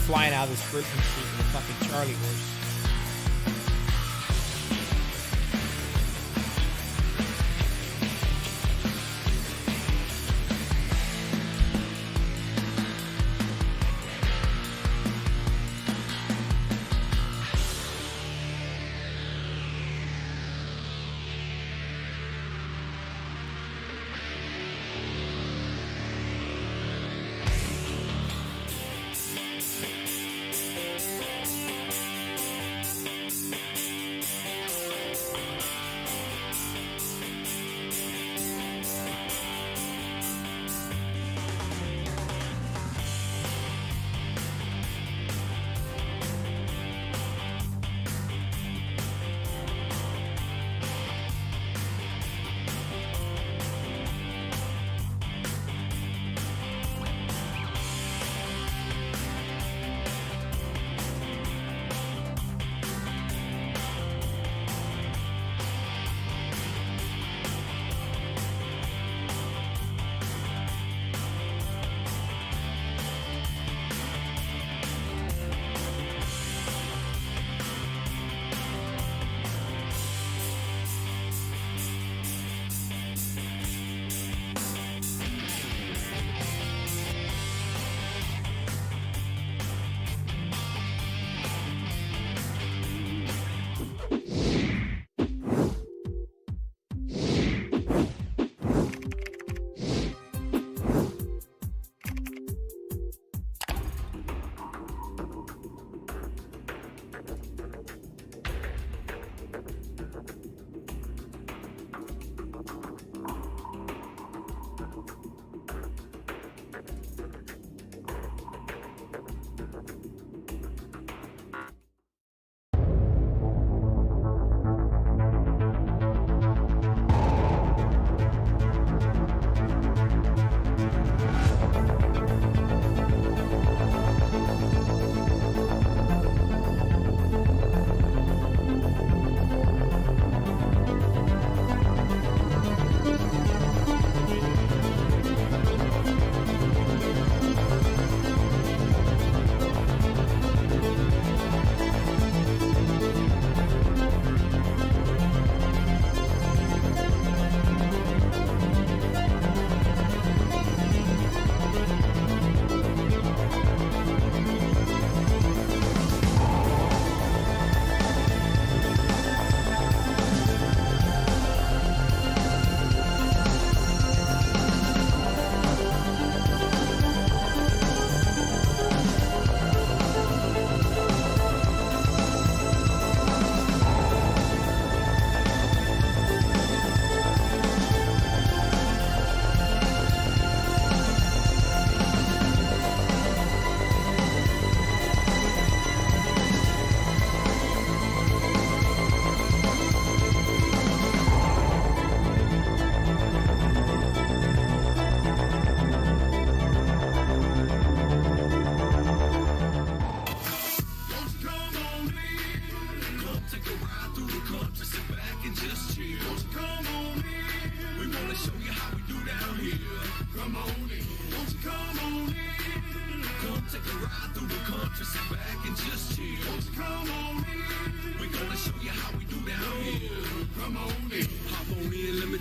flying out of this bird seat with a fucking Charlie horse.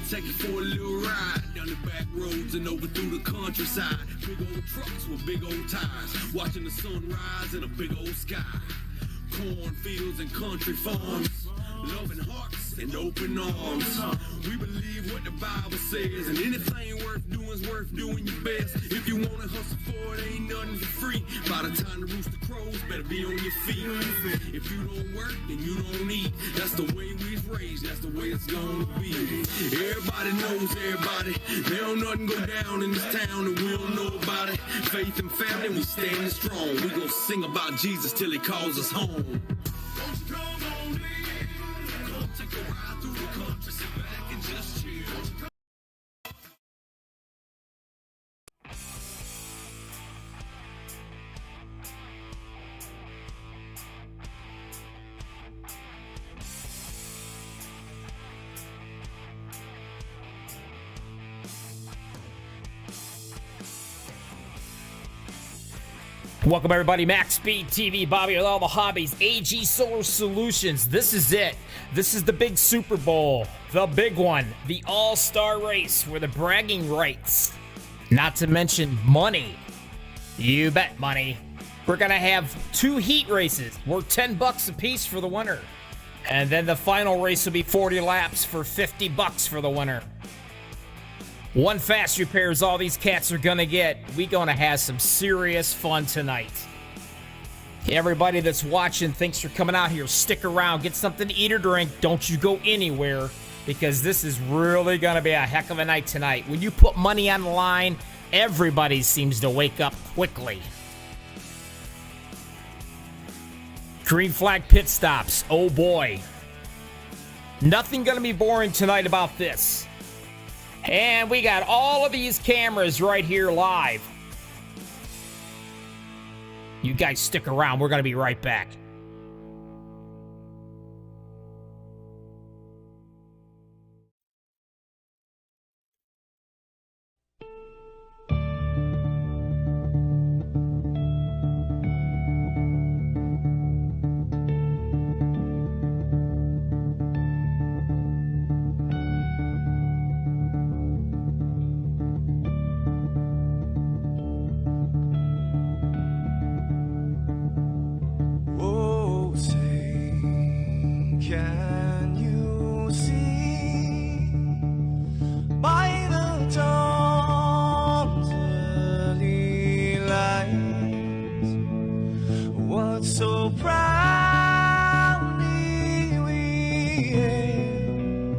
Take you for a little ride down the back roads and over through the countryside. Big old trucks with big old tires, watching the sun rise in a big old sky. Cornfields and country farms, loving hearts and open arms. We believe what the Bible says, and anything worth doing is worth doing your best. If you want to hustle for it, ain't nothing for free. By the time the rooster crows, better be on your feet. If you don't work, then you don't eat. That's the way we's raised, that's the way it's gonna be. Everybody knows everybody. There don't nothing go down in this town that we don't know about it. Faith and family, we standing strong. We gon' sing about Jesus till he calls us home. Won't you come on in? Come take a ride through the country, sit back and just chill. Welcome everybody, MaxspeedTV, Bobby with all the hobbies, AG Solar Solutions. This is it. This is the big Super Bowl, the big one, the All-Star Race where the bragging rights, not to mention money. You bet money. We're gonna have 2 heat races worth $10 a piece for the winner. And then the final race will be 40 laps for $50 for the winner. One fast repair is all these cats are gonna get. We gonna have some serious fun tonight. Everybody that's watching, thanks for coming out here. Stick around, get something to eat or drink. Don't you go anywhere, because this is really gonna be a heck of a night tonight. When you put money on the line, everybody seems to wake up quickly. Green flag pit stops, oh boy. Nothing gonna be boring tonight about this. And we got all of these cameras right here live. You guys stick around. We're going to be right back. Can you see by the dawn's early light what so proudly we hailed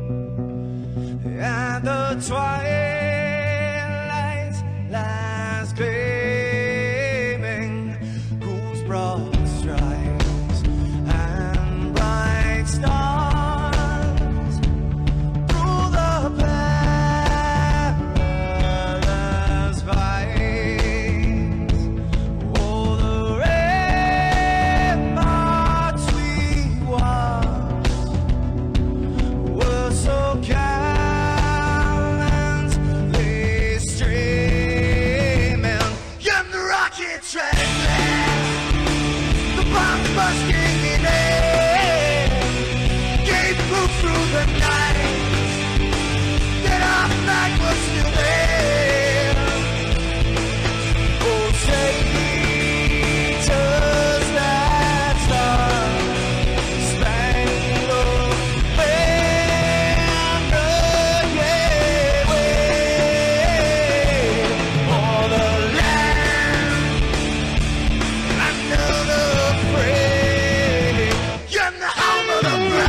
at the twilight's last gleaming, whose broad stripes and bright stars through the perilous fights, oh, the ramparts we watched were so gallantly streaming, and the rockets ran fast, the bombs bursting in air, gave proof through the night that our flag was still there. Oh, say, does that star-spangled banner yet wave o'er the land under the fray, and the home of the brave?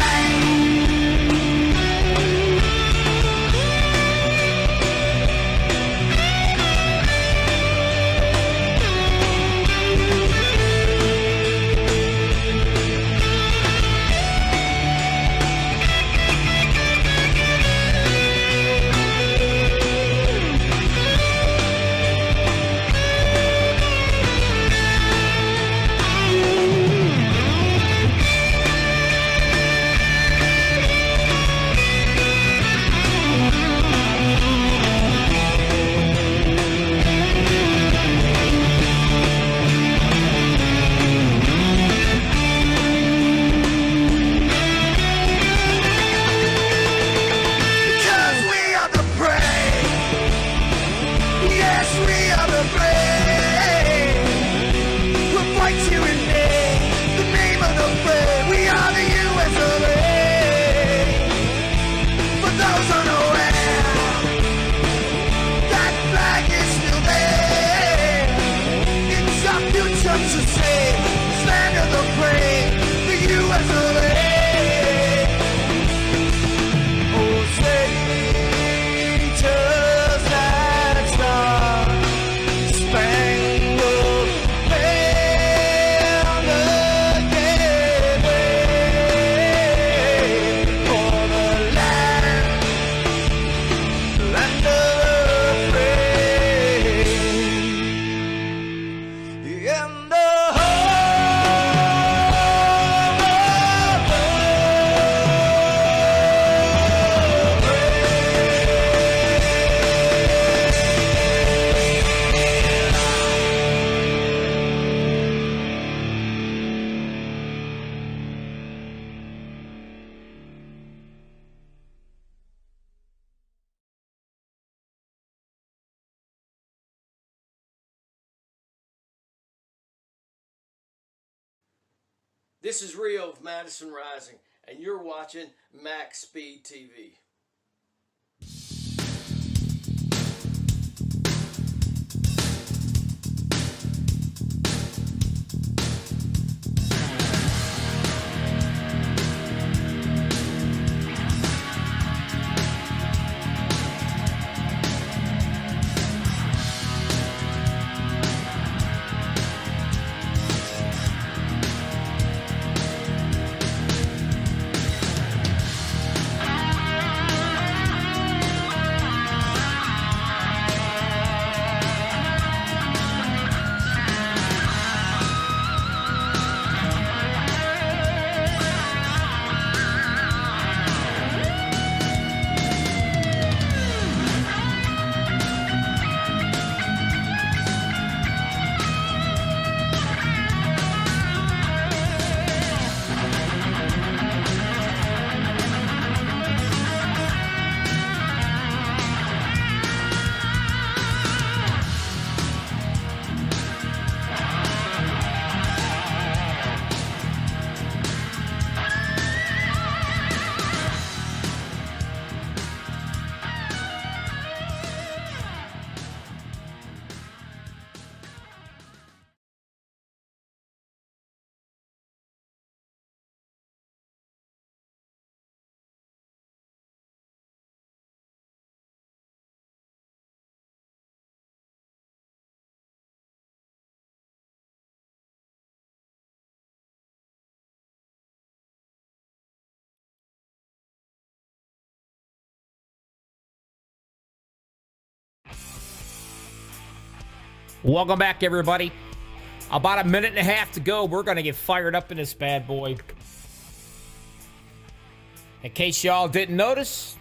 Because we are the brave. Yes, we are the brave. We'll fight to invade the name of the brave. We are the U.S. of A. For those unaware, that flag is still there. It's our future to save. Stand of the brave, the U.S. of A. Oh, say, does that star-spangled banner yet wave o'er the land of the free, and the This is Rio of Madison Rising, and you're watching Max Speed TV. Welcome back, everybody. About a minute and a half to go. We're going to get fired up in this bad boy. In case y'all didn't notice,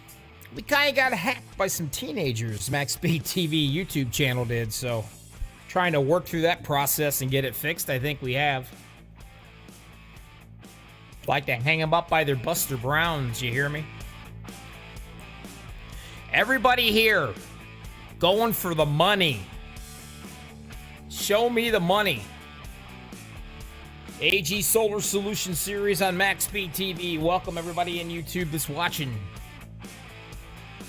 we kind of got hacked by some teenagers. MaxspeedTV YouTube channel did, so trying to work through that process and get it fixed. I think we have. Like to hang them up by their Buster Browns, you hear me? Everybody here going for the money. Show me the money. AG Solar Solution Series on MaxspeedTV. Welcome everybody in YouTube that's watching.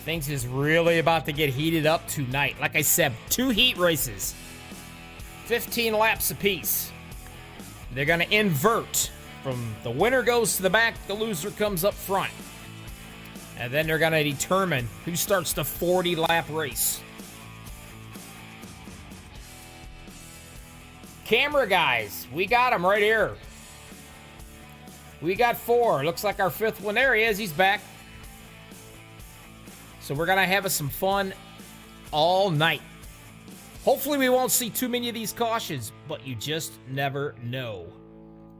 Things is really about to get heated up tonight. Like I said, 2 heat races. 15 laps apiece. They're going to invert. From the winner goes to the back, the loser comes up front. And then they're going to determine who starts the 40-lap race. Camera guys, we got him right here. We got 4. Looks like our 5th one. There he is. He's back. So we're going to have some fun all night. Hopefully we won't see too many of these cautions, but you just never know.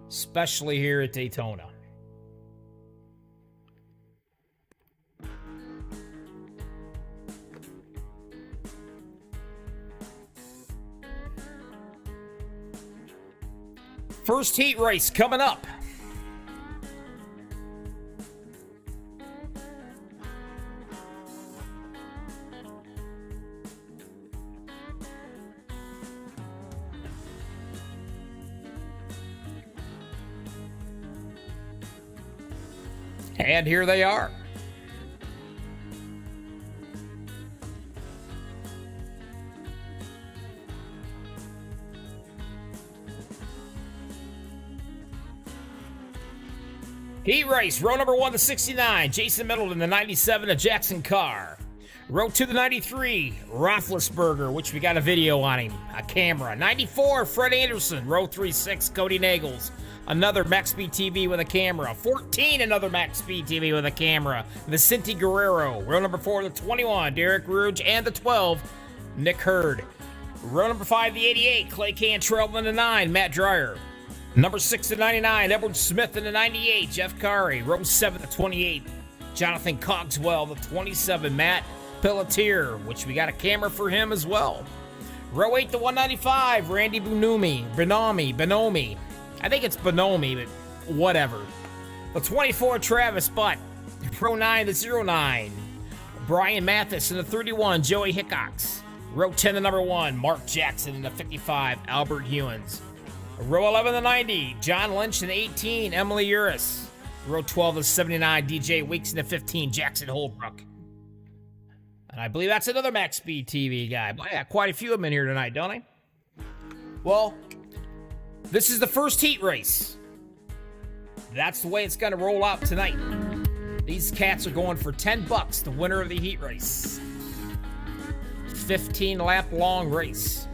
Especially here at Daytona. First heat race coming up. And here they are. Heat race, row number 1, the 69, Jason Middleton, the 97, a Jackson Carr. Row 2, the 93, Roethlisberger, which we got a video on him, a camera. 94, Fred Anderson. Row 3, 6, Cody Nagels, another MaxspeedTV with a camera. 14, another MaxspeedTV with a camera. Vicente Guerrero. Row number 4, the 21, Derek Rouge, and the 12, Nick Hurd. Row number 5, the 88, Clay Cantrell, and the 9, Matt Dreyer. Number 6 to 99, Edward Smith in the 98, Jeff Curry. Row 7 to 28, Jonathan Cogswell, the 27, Matt Pelletier, which we got a camera for him as well. Row 8 to 195, Randy Bonomi. I think it's Bonomi, but whatever. The 24, Travis Butt. Row 9 to 09, Brian Mathis in the 31, Joey Hickox. Row 10 to number 1, Mark Jackson in the 55, Albert Hewins. Row 11 to 90, John Lynch in 18, Emily Uris. Row 12 to 79, DJ Weeks in the 15, Jackson Holbrook. And I believe that's another Max Speed TV guy. Boy, I got quite a few of them in here tonight, don't I? Well, this is the first heat race. That's the way it's going to roll out tonight. These cats are going for $10, the winner of the heat race. 15-lap long race.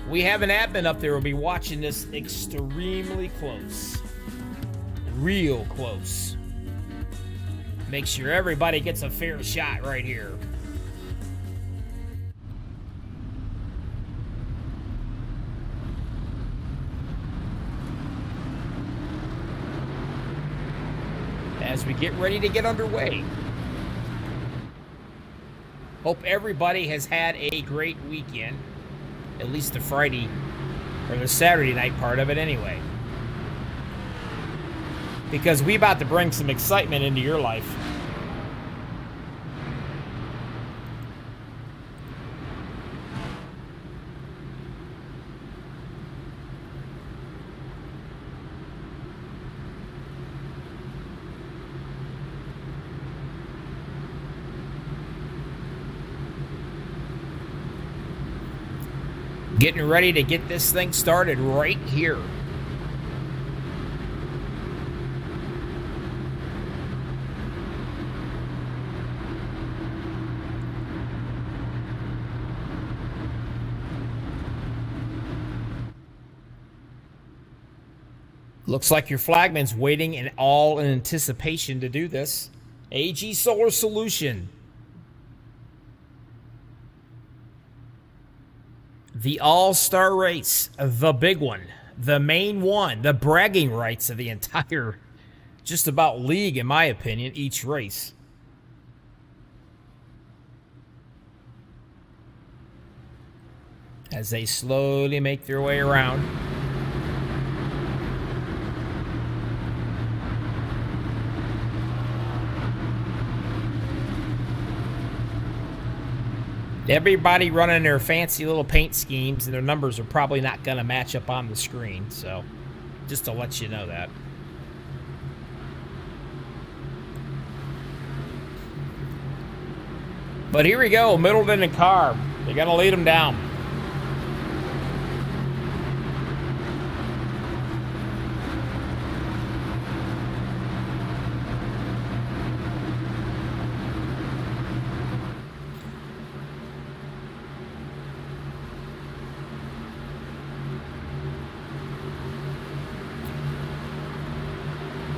We have an admin up there who'll be watching this extremely close. Real close. Make sure everybody gets a fair shot right here. As we get ready to get underway. Hope everybody has had a great weekend. At least the Friday or the Saturday night part of it anyway. Because we about to bring some excitement into your life. Getting ready to get this thing started right here. Looks like your flagman's waiting in anticipation to do this. AG Solar Solution. The all-star race, the big one, the main one, the bragging rights of the entire just about league, in my opinion, each race. As they slowly make their way around. Everybody running their fancy little paint schemes, and their numbers are probably not going to match up on the screen. So, just to let you know that. But here we go, Middleton and Carr. They got to lead them down.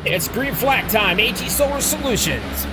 It's green flag time, AG Solar Solutions.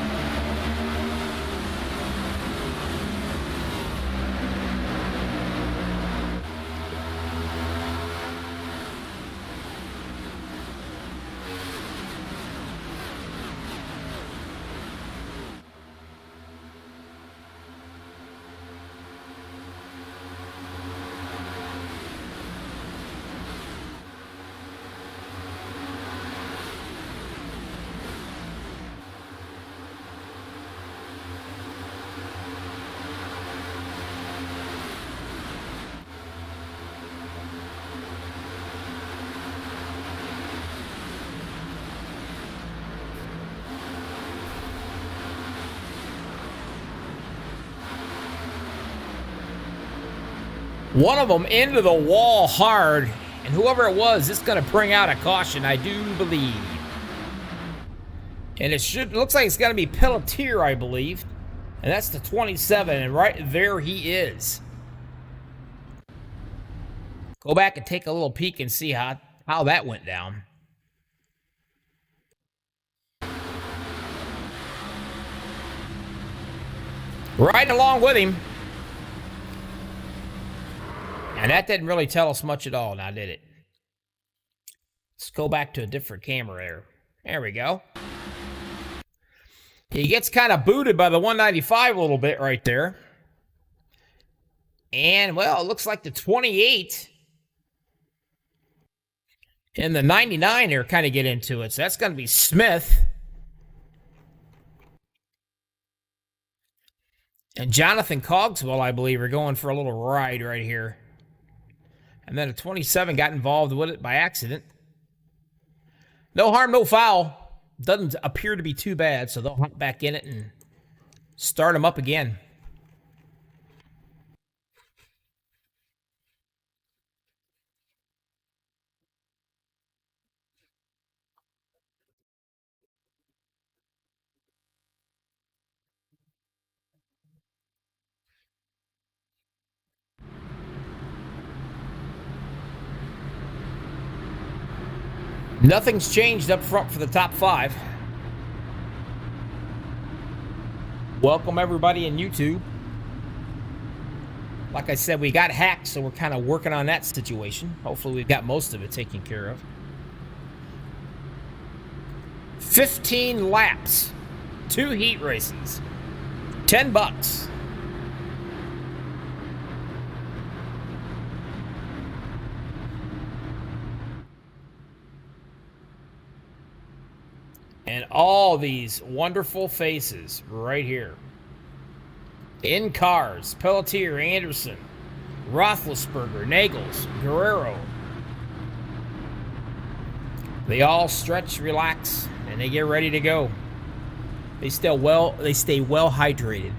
One of them into the wall hard, and whoever it was, it's going to bring out a caution, I do believe. And it looks like it's going to be Pelletier, I believe. And that's the 27, and right there he is. Go back and take a little peek and see how that went down. Right along with him. And that didn't really tell us much at all, now did it? Let's go back to a different camera there. There we go. He gets kind of booted by the 195 a little bit right there. And, well, it looks like the 28 and the 99 there kind of get into it. So that's going to be Smith. And Jonathan Cogswell, I believe, are going for a little ride right here. And then a 27 got involved with it by accident. No harm, no foul. Doesn't appear to be too bad, so they'll hop back in it and start them up again. Nothing's changed up front for the top 5. Welcome everybody in YouTube. Like I said, we got hacked, so we're kind of working on that situation. Hopefully we've got most of it taken care of. 15 laps, 2 heat races, $10. And all these wonderful faces right here. In cars, Pelletier, Anderson, Roethlisberger, Nagels, Guerrero. They all stretch, relax, and they get ready to go. They stay well hydrated.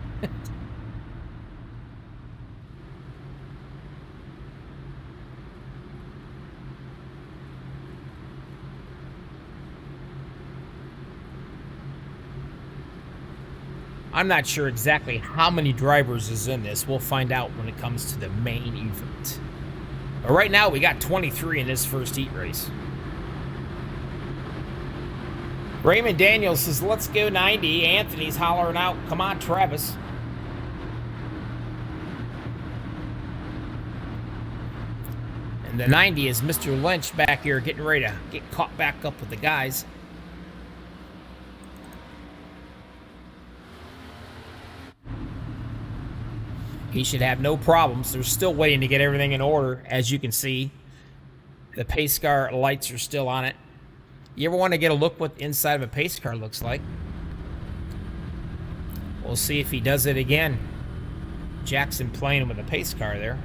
I'm not sure exactly how many drivers is in this. We'll find out when it comes to the main event. But right now, we got 23 in this first heat race. Raymond Daniels says, let's go 90. Anthony's hollering out, come on, Travis. And the 90 is Mr. Lynch back here getting ready to get caught back up with the guys. He should have no problems. They're still waiting to get everything in order, as you can see. The pace car lights are still on it. You ever want to get a look what the inside of a pace car looks like? We'll see if he does it again. Jackson playing with a pace car there.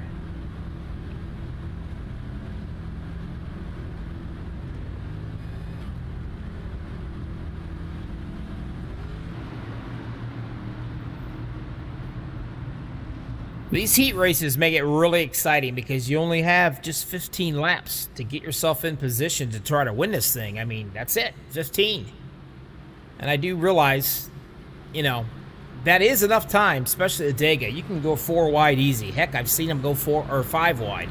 These heat races make it really exciting because you only have just 15 laps to get yourself in position to try to win this thing. I mean, that's it, 15. And I do realize, you know, that is enough time, especially at DEGA. You can go 4 wide easy. Heck, I've seen them go 4 or 5 wide.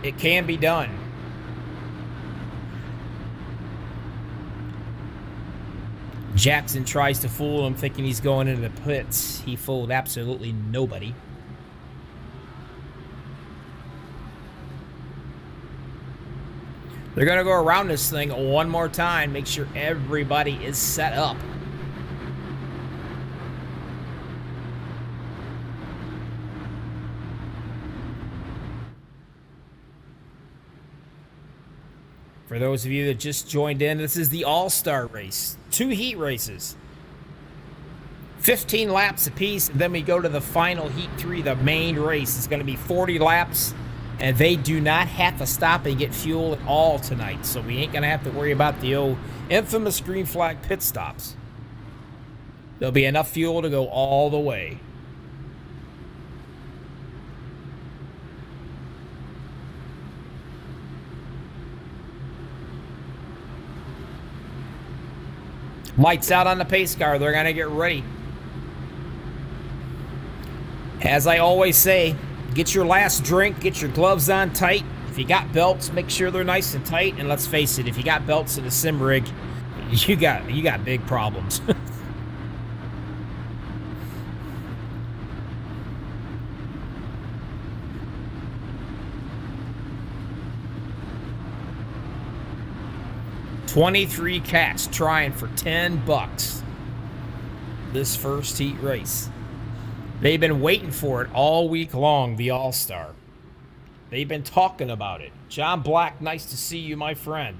It can be done. Jackson tries to fool him, thinking he's going into the pits. He fooled absolutely nobody. They're going to go around this thing one more time, make sure everybody is set up. For those of you that just joined in, this is the All-Star race. 2 heat races. 15 laps apiece, and then we go to the final Heat 3, the main race. It's going to be 40 laps, and they do not have to stop and get fuel at all tonight, so we ain't going to have to worry about the old infamous green flag pit stops. There'll be enough fuel to go all the way. Lights out on the pace car. They're going to get ready. As I always say, get your last drink, get your gloves on tight. If you got belts, make sure they're nice and tight. And let's face it, if you got belts in a sim rig, you got big problems. $23 cats trying for $10 this first heat race. They've been waiting for it all week long, the All-Star. They've been talking about it. John Black, nice to see you, my friend.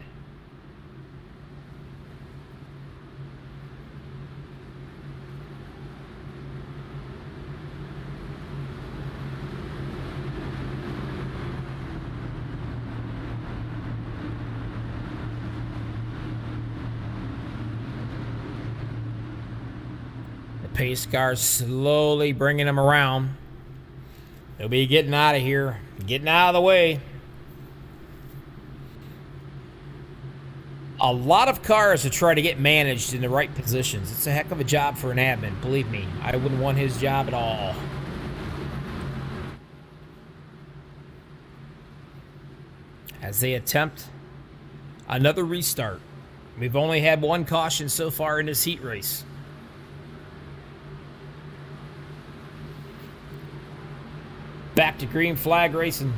Pace car slowly bringing him around. He'll be getting out of here, getting out of the way. A lot of cars to try to get managed in the right positions. It's a heck of a job for an admin, believe me. I wouldn't want his job at all. As they attempt another restart. We've only had one caution so far in this heat race. Back to green flag racing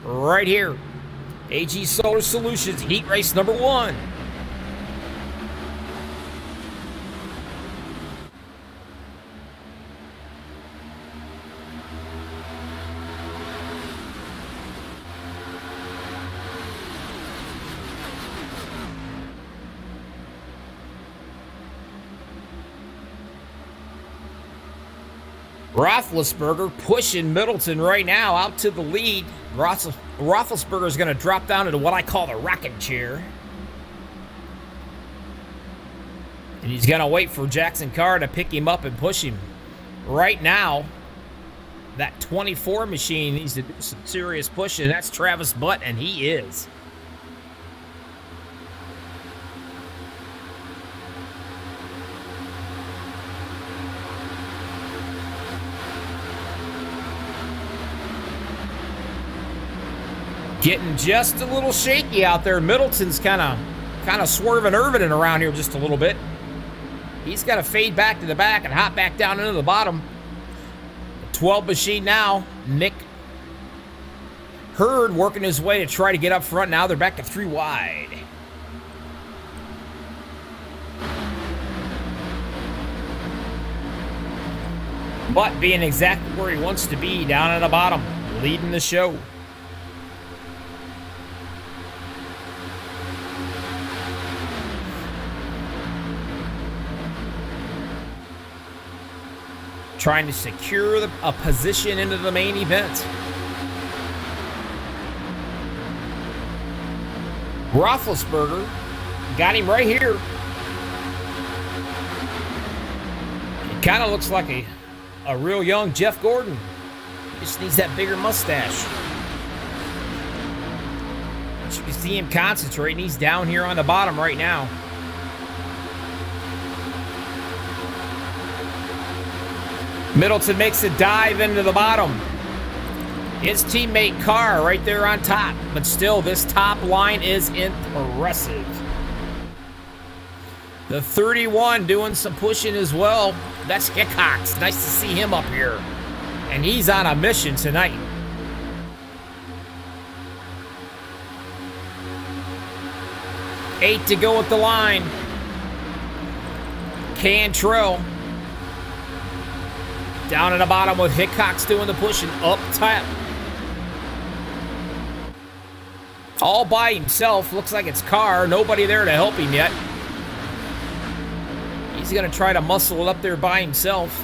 right here. AG Solar Solutions heat race number 1. Roethlisberger pushing Middleton right now out to the lead. Roethlisberger is going to drop down into what I call the rocking chair. And he's going to wait for Jackson Carr to pick him up and push him. Right now, that 24 machine needs to do some serious pushing. That's Travis Butt, and he is. Getting just a little shaky out there. Middleton's kind of swerving Irvin around here just a little bit. He's got to fade back to the back and hop back down into the bottom. 12 machine now. Nick Hurd working his way to try to get up front. Now they're back to 3 wide. But being exactly where he wants to be, down at the bottom, leading the show. Trying to secure a position into the main event. Roethlisberger got him right here. He kind of looks like a real young Jeff Gordon. He just needs that bigger mustache. You can see him concentrating. He's down here on the bottom right now. Middleton makes a dive into the bottom. His teammate Carr right there on top. But still, this top line is impressive. The 31 doing some pushing as well. That's Hickox. Nice to see him up here. And he's on a mission tonight. Eight to go at the line. Cantrell down at the bottom with Hickox doing the pushing up top. All by himself. Looks like it's Carr. Nobody there to help him yet. He's going to try to muscle it up there by himself.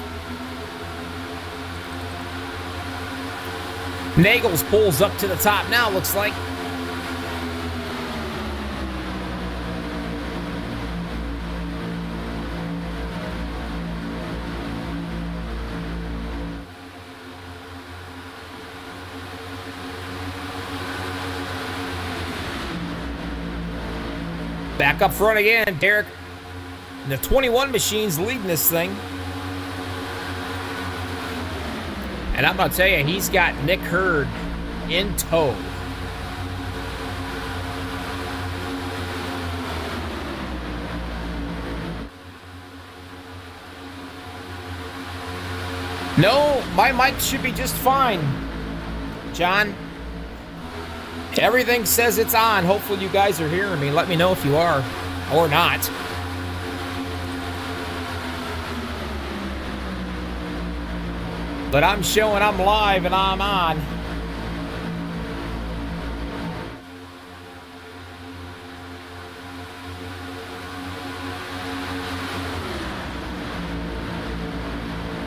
Nagels pulls up to the top now, looks like. Back up front again, Derek. The 21 machine's leading this thing. And I'm going to tell you, he's got Nick Hurd in tow. No, my mic should be just fine, John. Everything says it's on. Hopefully you guys are hearing me. Let me know if you are or not. But I'm showing I'm live and I'm on.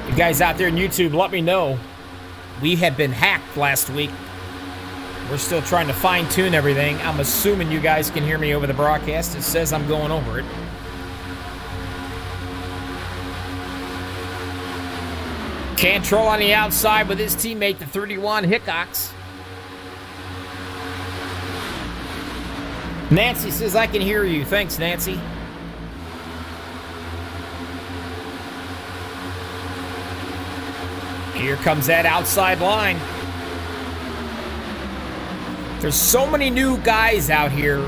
You guys out there in YouTube, let me know. We have been hacked last week. We're still trying to fine-tune everything. I'm assuming you guys can hear me over the broadcast. It says I'm going over it. Cantrell on the outside with his teammate, the 31 Hickox. Nancy says, I can hear you. Thanks, Nancy. Here comes that outside line. There's so many new guys out here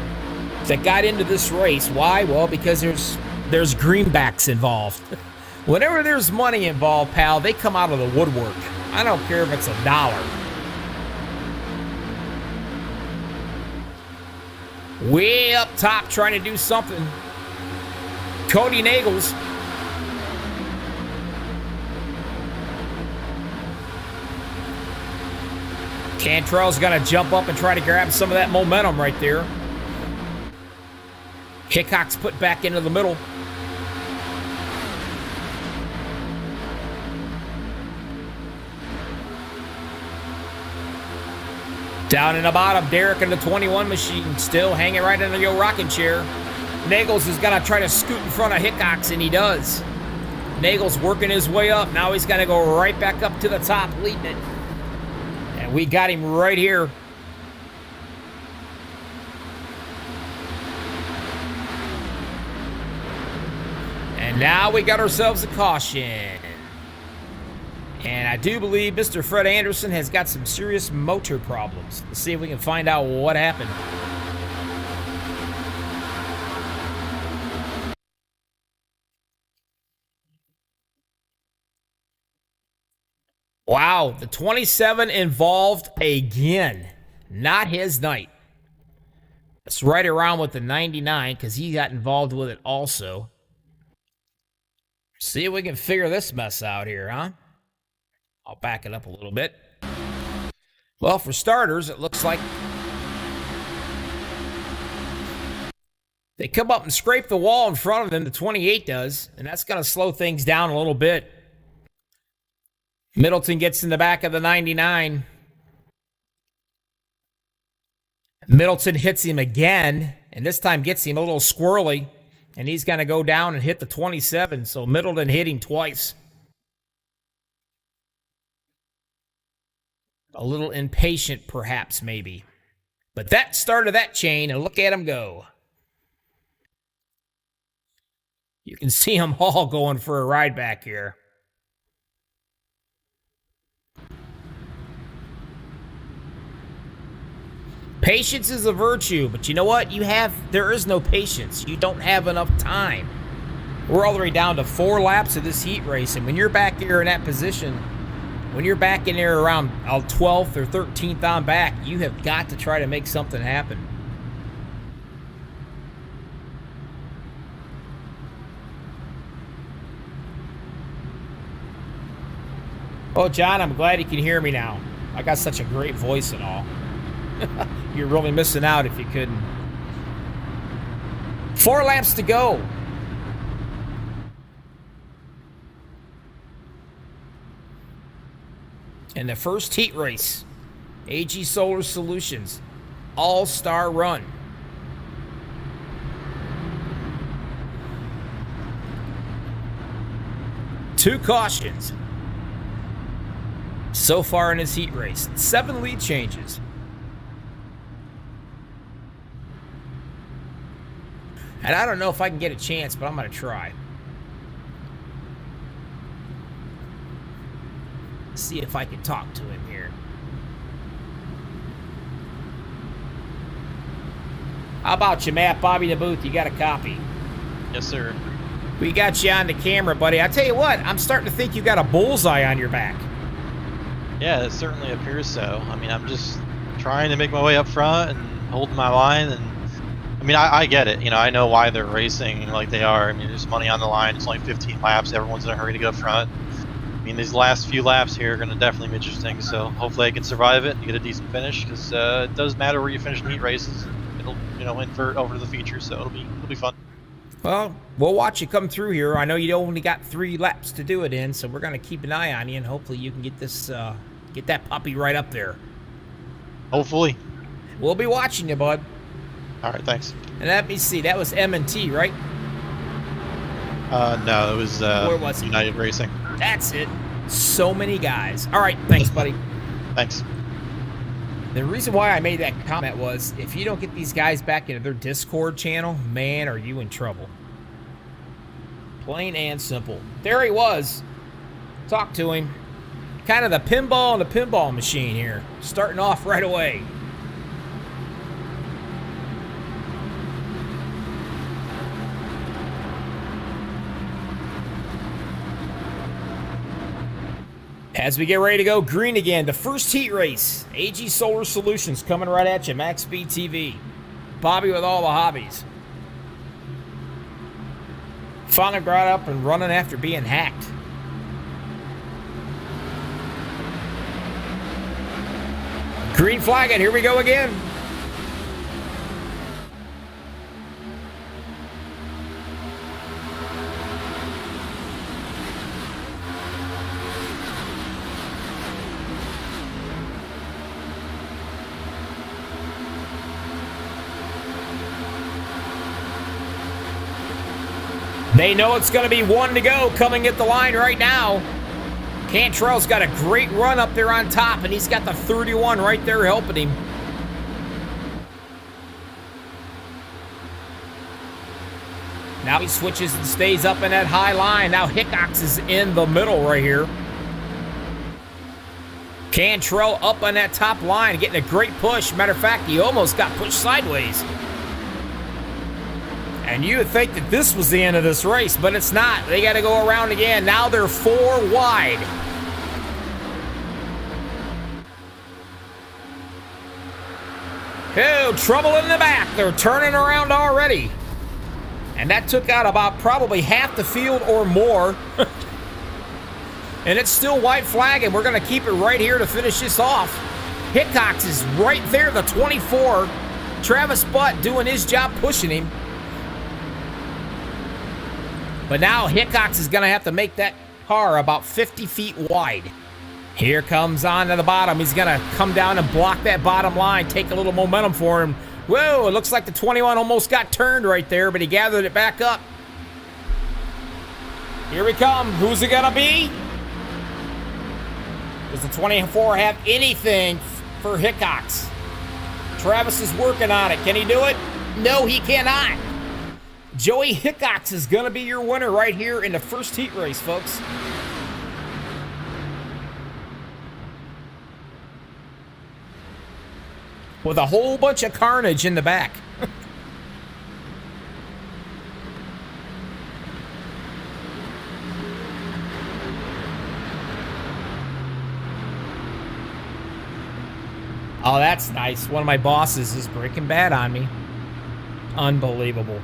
that got into this race. Why? Well, because there's greenbacks involved. Whenever there's money involved, pal, they come out of the woodwork. I don't care if it's $1. Way up top trying to do something. Cody Nagels. Cantrell's going to jump up and try to grab some of that momentum right there. Hickox put back into the middle. Down in the bottom, Derek in the 21 machine, still hanging right under the old rocking chair. Nagels is going to try to scoot in front of Hickox, and he does. Nagels working his way up. Now he's going to go right back up to the top, leading it. And we got him right here. And now we got ourselves a caution. And I do believe Mr. Fred Anderson has got some serious motor problems. Let's see if we can find out what happened. Wow, the 27 involved again. Not his night. It's right around with the 99 because he got involved with it also. See if we can figure this mess out here, huh? I'll back it up a little bit. Well, for starters, it looks like they come up and scrape the wall in front of them, the 28 does, and that's going to slow things down a little bit. Middleton gets in the back of the 99. Middleton hits him again, and this time gets him a little squirrely, and he's going to go down and hit the 27, so Middleton hit him twice. A little impatient, perhaps, maybe. But that started that chain, and look at him go. You can see them all going for a ride back here. Patience is a virtue, but you know what? There is no patience. You don't have enough time. We're all the way down to 4 laps of this heat race, and when you're back here in that position, when you're back in there around 12th or 13th on back, you have got to try to make something happen. Oh, John, I'm glad you can hear me now. I got such a great voice and all. You're really missing out if you couldn't. 4 laps to go. In the first heat race, AG Solar Solutions All-Star Run. Two cautions so far in this heat race. 7 lead changes. And I don't know if I can get a chance, but I'm going to try. See if I can talk to him here. How about you, Matt? Bobby the Booth, you got a copy? Yes, sir. We got you on the camera, buddy. I tell you what, I'm starting to think you got a bullseye on your back. Yeah, it certainly appears so. I mean, I'm just trying to make my way up front and holding my line. And I mean, I get it. You know, I know why they're racing like they are. I mean, there's money on the line. It's only 15 laps. Everyone's in a hurry to go up front. I mean, these last few laps here are going to definitely be interesting. So hopefully I can survive it and get a decent finish, because it does matter where you finish in heat races. It'll, you know, invert over to the feature, so it'll be fun. Well, we'll watch you come through here. I know you only got 3 laps to do it in, so we're going to keep an eye on you, and hopefully you can get this, get that puppy right up there. Hopefully. We'll be watching you, bud. All right, thanks. And let me see. That was M&T, right? No, it was, Where was it? United Racing. That's it. So many guys. All right, thanks, buddy. Thanks. The reason why I made that comment was if you don't get these guys back into their Discord channel, man, are you in trouble. Plain and simple. There he was. Talk to him. Kind of the pinball and the pinball machine here. Starting off right away. As we get ready to go green again, the first heat race. AG Solar Solutions coming right at you. MaxspeedTV. Bobby with all the hobbies. Finally got up and running after being hacked. Green flag it. Here we go again. They know it's going to be one to go coming at the line right now. Cantrell's got a great run up there on top, and he's got the 31 right there helping him. Now he switches and stays up in that high line. Now Hickox is in the middle right here. Cantrell up on that top line, getting a great push. Matter of fact, he almost got pushed sideways. And you would think that this was the end of this race, but it's not. They got to go around again. Now they're 4 wide. Oh, trouble in the back. They're turning around already. And that took out about probably half the field or more. And it's still white flag, and we're going to keep it right here to finish this off. Hickox is right there, the 24. Travis Butt doing his job pushing him. But now Hickox is going to have to make that car about 50 feet wide. Here comes on to the bottom. He's going to come down and block that bottom line, take a little momentum for him. Whoa, it looks like the 21 almost got turned right there, but he gathered it back up. Here we come. Who's it going to be? Does the 24 have anything for Hickox? Travis is working on it. Can he do it? No, he cannot. Joey Hickox is going to be your winner right here in the first heat race, folks. With a whole bunch of carnage in the back. Oh, that's nice. One of my bosses is Breaking Bad on me. Unbelievable.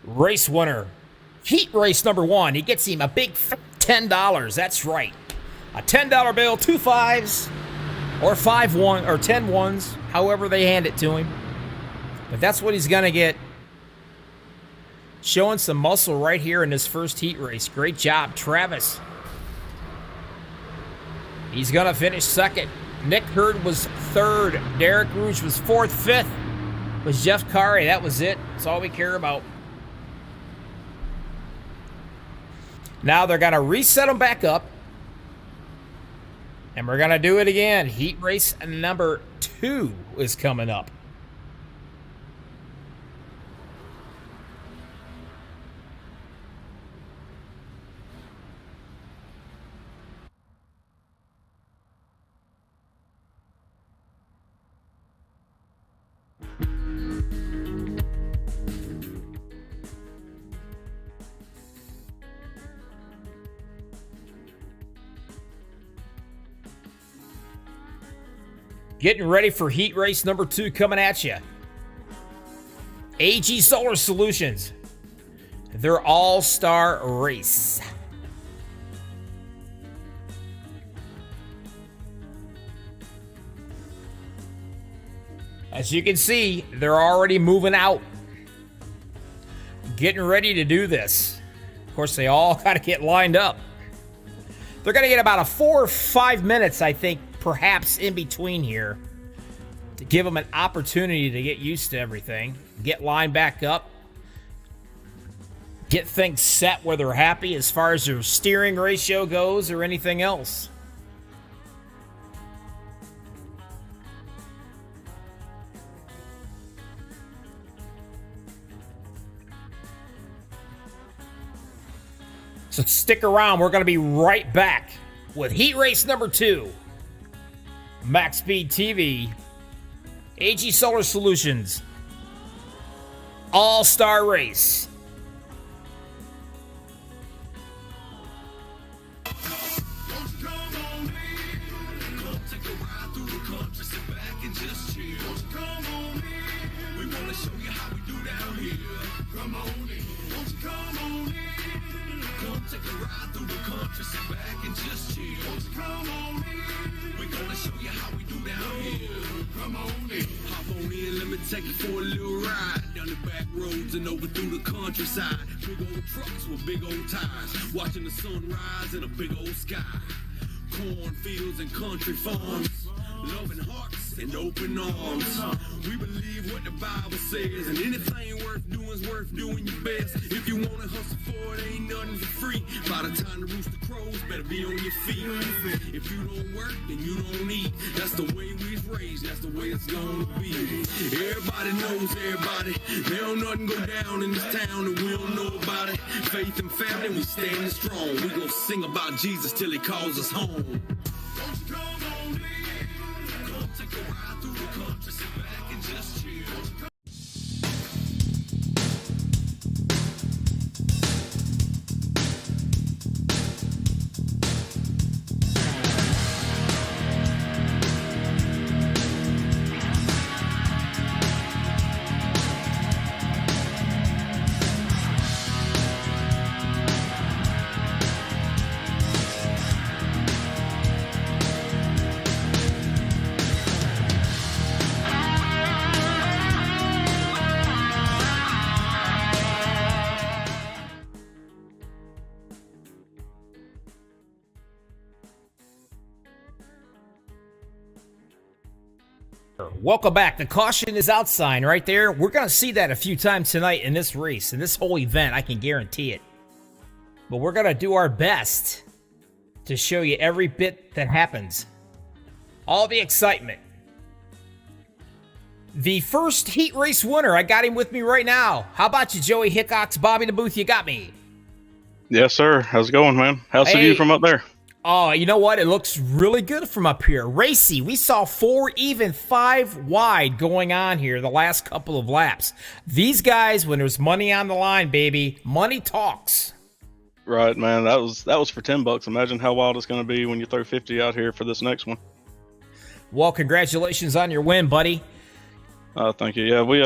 Race winner. Heat race number 1. He gets him a big $10. That's right. A $10 bill, 2 5s, or 5 1 or 10 1s, however they hand it to him. But that's what he's gonna get. Showing some muscle right here in this first heat race. Great job, Travis. He's gonna finish second. Nick Hurd was third. Derek Rouge was fourth. Fifth was Jeff Kari. That was it. That's all we care about. Now they're gonna reset them back up. And we're going to do it again. Heat race number 2 is coming up. Getting ready for heat race number 2 coming at you. AG Solar Solutions. Their all-star race. As you can see, they're already moving out. Getting ready to do this. Of course, they all got to get lined up. They're going to get about a 4 or 5 minutes, I think, perhaps in between here, to give them an opportunity to get used to everything, get lined back up, get things set where they're happy as far as their steering ratio goes or anything else. So stick around. We're going to be right back with Heat Race number 2. MaxspeedTV, AG Solar Solutions, All-Star Race. Take you for a little ride down the back roads and over through the countryside. Big old trucks with big old tires, watching the sun rise in a big old sky. Cornfields and country farms, loving hearts and open arms. We believe what the Bible says, and anything worth doing is worth doing your best. If you want to hustle for it, ain't nothing for free. By the time the rooster crows, better be on your feet. If you don't work, then you don't eat. That's the way we was raised, that's the way it's gonna be. Everybody knows everybody. There don't nothing go down in this town that we don't know about it. Faith and family, we standing strong. We gon' sing about Jesus till he calls us home. Don't you come on in, come take a ride through the country, sit back and just chill. Welcome back. The caution is out sign right there. We're going to see that a few times tonight in this race, in this whole event. I can guarantee it. But we're going to do our best to show you every bit that happens. All the excitement. The first heat race winner, I got him with me right now. How about you, Joey Hickox, Bobby the Booth? You got me. Yes, sir. How's it going, man? How's the view from up there? Oh, you know what? It looks really good from up here. Racy, we saw 4, even 5 wide going on here the last couple of laps. These guys, when there's money on the line, baby, money talks. Right, man. That was for $10. Imagine how wild it's going to be when you throw 50 out here for this next one. Well, congratulations on your win, buddy. Thank you. Yeah, we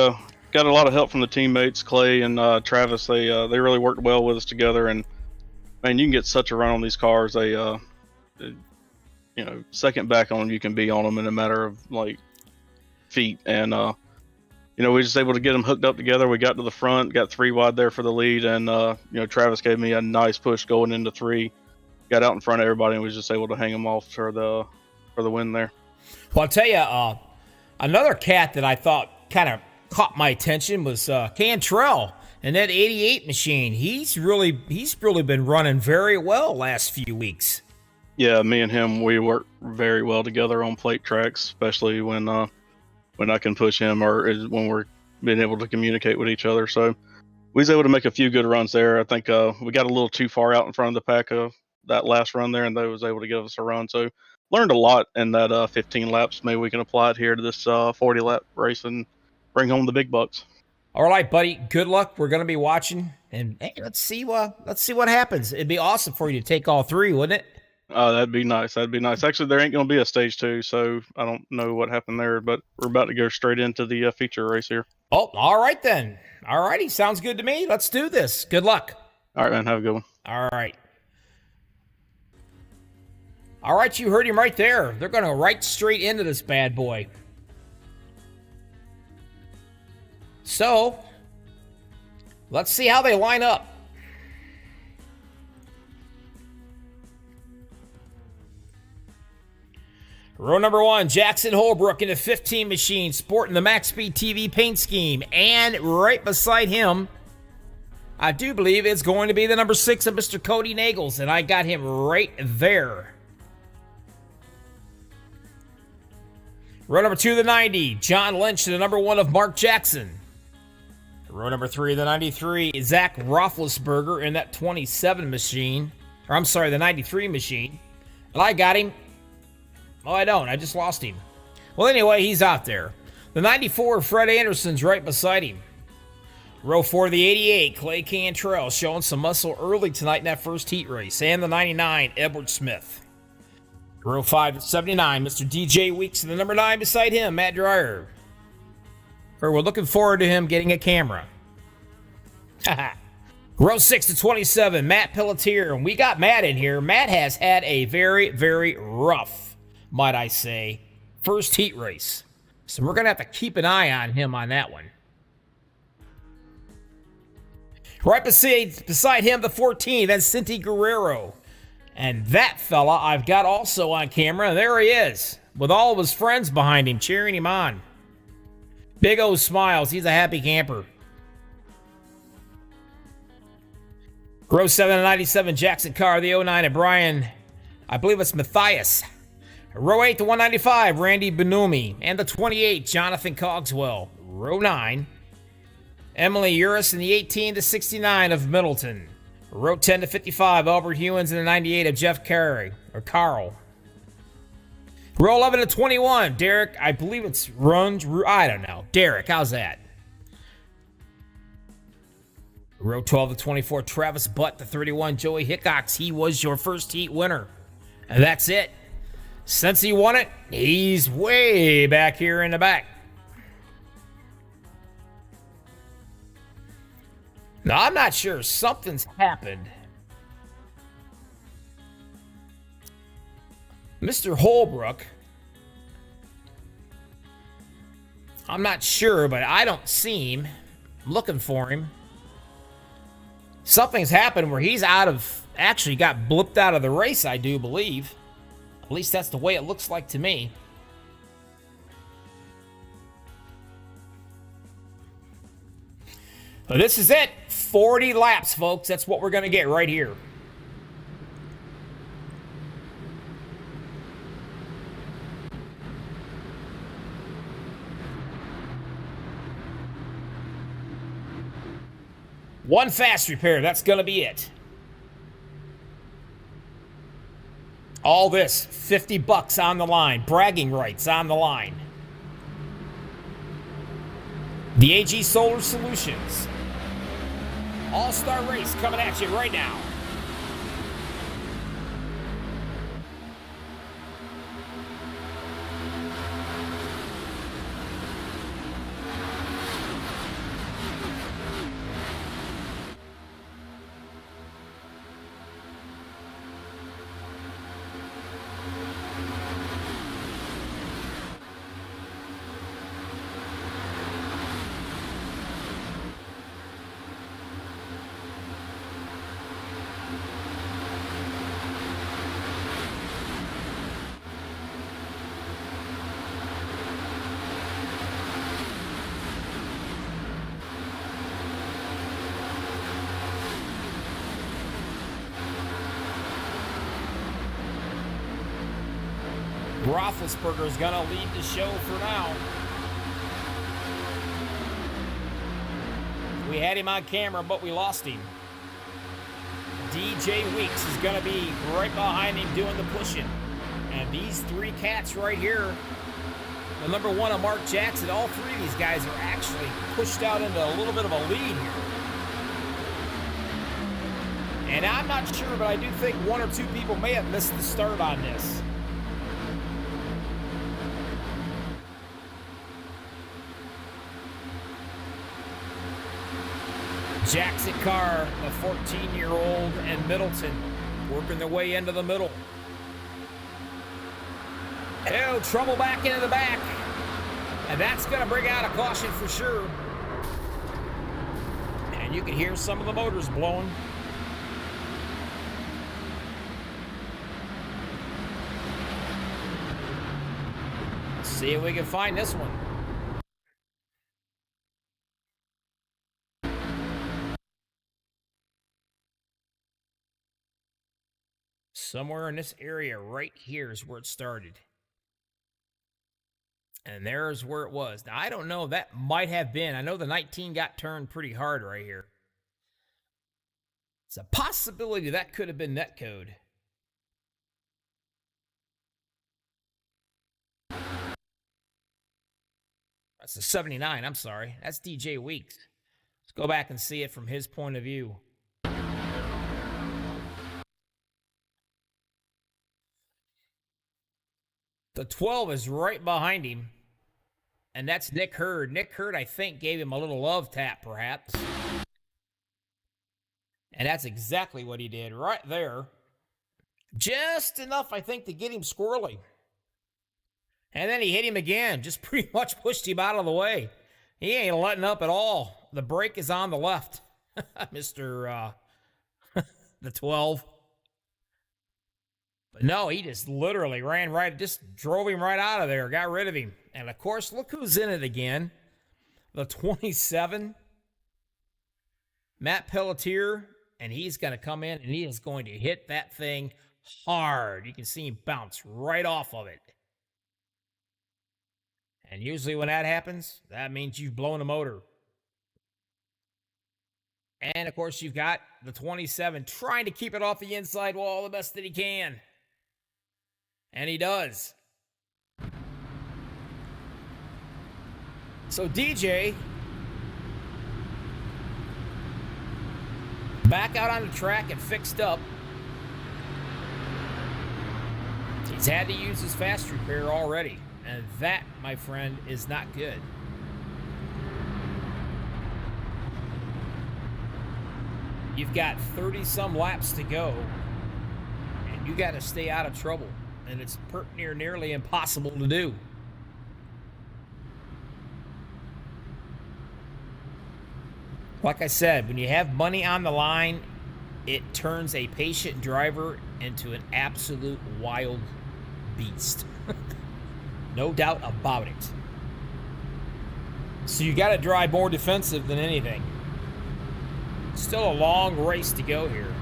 got a lot of help from the teammates, Clay and Travis. They really worked well with us together, and man, you can get such a run on these cars. They second back on them, you can be on them in a matter of like feet. And we were just able to get them hooked up together. We got to the front, got 3 wide there for the lead, and Travis gave me a nice push going into 3. Got out in front of everybody and was just able to hang them off for the win there. Well, I'll tell you, another cat that I thought kind of caught my attention was Cantrell. And that 88 machine, he's really been running very well last few weeks. Yeah, me and him, we work very well together on plate tracks, especially when I can push him or when we're being able to communicate with each other. So we was able to make a few good runs there. I think we got a little too far out in front of the pack of that last run there, and they was able to give us a run. So learned a lot in that 15 laps. Maybe we can apply it here to this 40-lap race and bring home the big bucks. All right, buddy. Good luck. We're going to be watching, and hey, let's see what happens. It'd be awesome for you to take all 3, wouldn't it? That'd be nice. That'd be nice. Actually, there ain't going to be a stage 2, so I don't know what happened there, but we're about to go straight into the feature race here. Oh, all right then. All righty. Sounds good to me. Let's do this. Good luck. All right, man. Have a good one. All right. All right, you heard him right there. They're going to right straight into this bad boy. So, let's see how they line up. Row number 1, Jackson Holbrook in a 15 machine, sporting the MaxspeedTV paint scheme. And right beside him, I do believe it's going to be the number 6 of Mr. Cody Nagels, and I got him right there. Row number 2 of the 90, John Lynch, to the number 1 of Mark Jackson. Row number 3 of the 93, Zach Roethlisberger in that 27 machine. Or I'm sorry, the 93 machine. And I got him. Oh, I don't. I just lost him. Well, anyway, he's out there. The 94, Fred Anderson's right beside him. Row 4 of the 88, Clay Cantrell, showing some muscle early tonight in that first heat race. And the 99, Edward Smith. Row 5 of 79, Mr. DJ Weeks, and the number 9 beside him, Matt Dreyer. We're looking forward to him getting a camera. Row 6 to 27, Matt Pelletier. And we got Matt in here. Matt has had a very, very rough, might I say, first heat race. So we're going to have to keep an eye on him on that one. Right beside him, the 14, that's Cinti Guerrero. And that fella I've got also on camera. And there he is, with all of his friends behind him, cheering him on. Big O smiles. He's a happy camper. Row 7 to 97, Jackson Carr, the 09 of Brian, I believe it's Matthias. Row 8 to 195, Randy Benumi. And the 28, Jonathan Cogswell. Row 9, Emily Uris, and the 18 to 69 of Middleton. Row 10 to 55, Albert Hewins, and the 98 of Jeff Carl. Row 11 to 21, Derek, I believe it's I don't know. Derek, how's that? Row 12 to 24, Travis Butt, the 31, Joey Hickox. He was your first heat winner. And that's it. Since he won it, he's way back here in the back. Now, I'm not sure. Something's happened. Mr. Holbrook, I'm not sure, but I don't see him. I'm looking for him. Something's happened where he's actually got blipped out of the race, I do believe. At least that's the way it looks like to me. But this is it. 40 laps, folks. That's what we're going to get right here. One fast repair. That's going to be it. All this, $50 on the line. Bragging rights on the line. The AG Solar Solutions All-Star Race coming at you right now. Roethlisberger is going to lead the show for now. We had him on camera, but we lost him. DJ Weeks is going to be right behind him doing the pushing. And these three cats right here, the number 1 of Mark Jackson, all three of these guys are actually pushed out into a little bit of a lead here. And I'm not sure, but I do think 1 or 2 people may have missed the start on this. Jackson Carr, the 14-year-old, and Middleton working their way into the middle. Oh, trouble back into the back. And that's going to bring out a caution for sure. And you can hear some of the motors blowing. Let's see if we can find this one. Somewhere in this area right here is where it started. And there's where it was. Now, I don't know. That might have been. I know the 19 got turned pretty hard right here. It's a possibility that could have been netcode. That's the 79. I'm sorry. That's DJ Weeks. Let's go back and see it from his point of view. The 12 is right behind him, and that's Nick Hurd. Nick Hurd, I think, gave him a little love tap, perhaps. And that's exactly what he did right there. Just enough, I think, to get him squirrely. And then he hit him again, just pretty much pushed him out of the way. He ain't letting up at all. The brake is on the left, Mr. the 12. But no, he just literally ran right, just drove him right out of there, got rid of him. And of course, look who's in it again. The 27, Matt Pelletier, and he's going to come in and he is going to hit that thing hard. You can see him bounce right off of it. And usually when that happens, that means you've blown a motor. And of course, you've got the 27 trying to keep it off the inside wall the best that he can. And he does. So DJ, back out on the track and fixed up. He's had to use his fast repair already. And that, my friend, is not good. You've got 30-some laps to go, and you got to stay out of trouble. And it's nearly impossible to do. Like I said, when you have money on the line, it turns a patient driver into an absolute wild beast. No doubt about it. So you got to drive more defensive than anything. Still a long race to go here.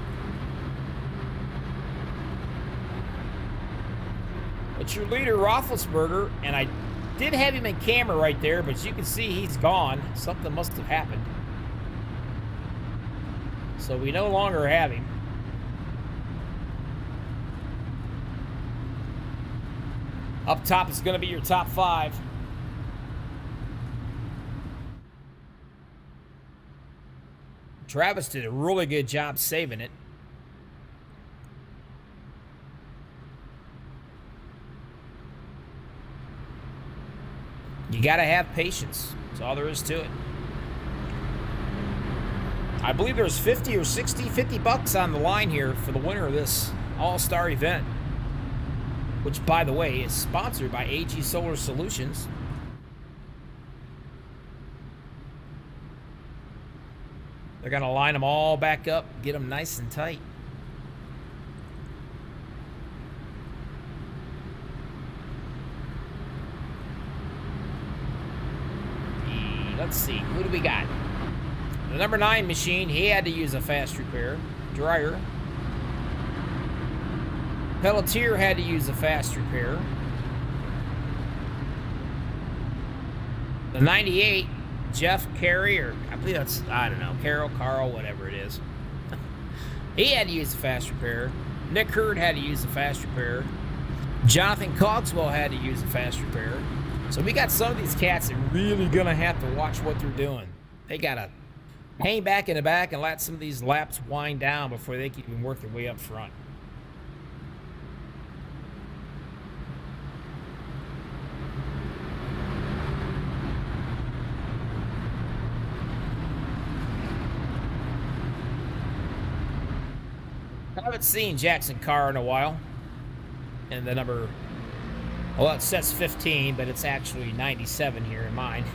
But your leader, Roethlisberger, and I did have him in camera right there, but as you can see, he's gone. Something must have happened. So we no longer have him. Up top is going to be your top 5. Travis did a really good job saving it. You got to have patience. That's all there is to it. I believe there's 50 or 60, 50 bucks on the line here for the winner of this all-star event, which, by the way, is sponsored by AG Solar Solutions. They're going to line them all back up, get them nice and tight. Let's see, who do we got? The number 9 machine, he had to use a fast repair. Dreyer. Pelletier had to use a fast repair. The 98, Jeff Carey, or I believe that's, I don't know, Carl, whatever it is. He had to use a fast repair. Nick Hurd had to use a fast repair. Jonathan Cogswell had to use a fast repair. So we got some of these cats that really gonna have to watch what they're doing. They gotta hang back in the back and let some of these laps wind down before they can even work their way up front. I haven't seen Jackson Carr in a while. And the number, well, it says 15, but it's actually 97 here in mine.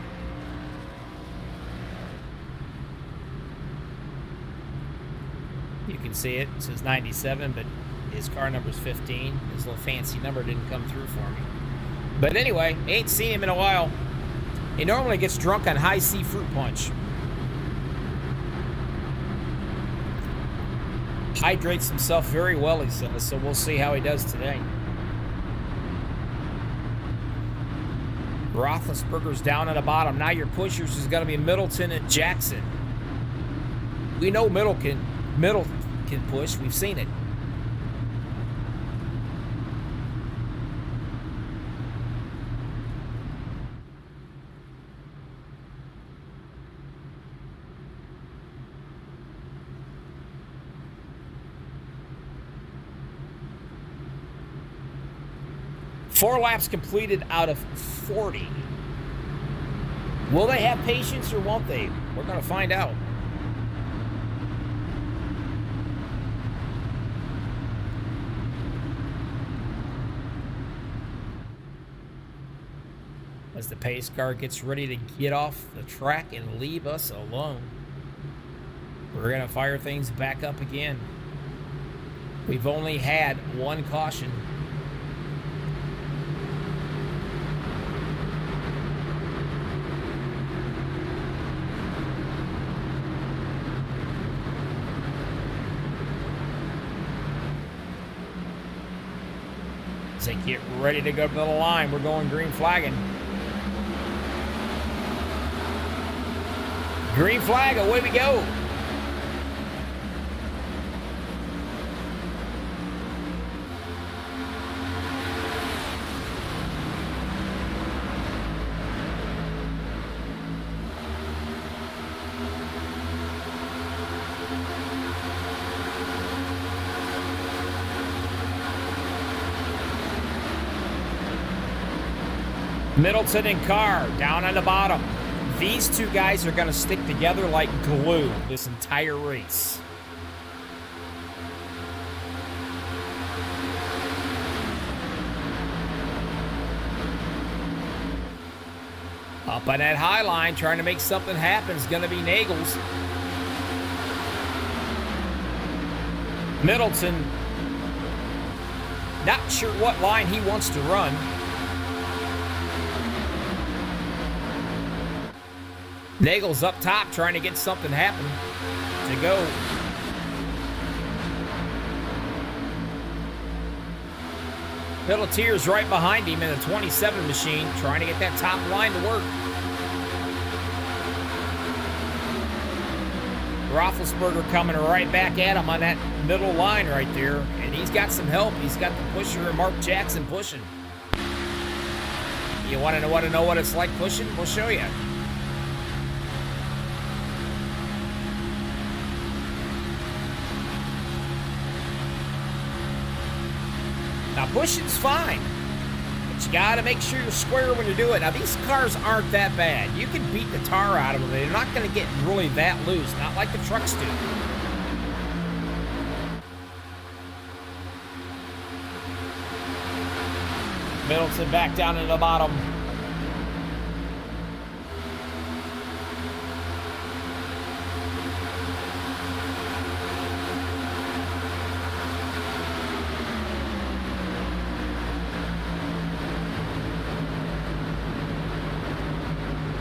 You can see it. It says 97, but his car number's 15. His little fancy number didn't come through for me. But anyway, ain't seen him in a while. He normally gets drunk on high C fruit punch. hydrates himself very well, he says, so we'll see how he does today. Roethlisberger's down at the bottom. Now your pushers is going to be Middleton and Jackson. We know Middleton can push. We've seen it. Four laps completed out of 40. Will they have patience or won't they? We're going to find out. As the pace car gets ready to get off the track and leave us alone, we're going to fire things back up again. We've only had one caution. As they get ready to go to the line, we're going green flagging. Green flag, away we go. Middleton and Carr down on the bottom. These two guys are going to stick together like glue this entire race. Up on that high line, trying to make something happen is going to be Nagels. Middleton, not sure what line he wants to run. Nagel's up top trying to get something happen to go. Pelletier's right behind him in the 27 machine trying to get that top line to work. Roethlisberger coming right back at him on that middle line right there. And he's got some help. He's got the pusher and Mark Jackson pushing. You want to know what it's like pushing? We'll show you. Now, pushing's fine, but you got to make sure you're square when you do it. Now, these cars aren't that bad. You can beat the tar out of them. They're not going to get really that loose, not like the trucks do. Middleton back down in the bottom.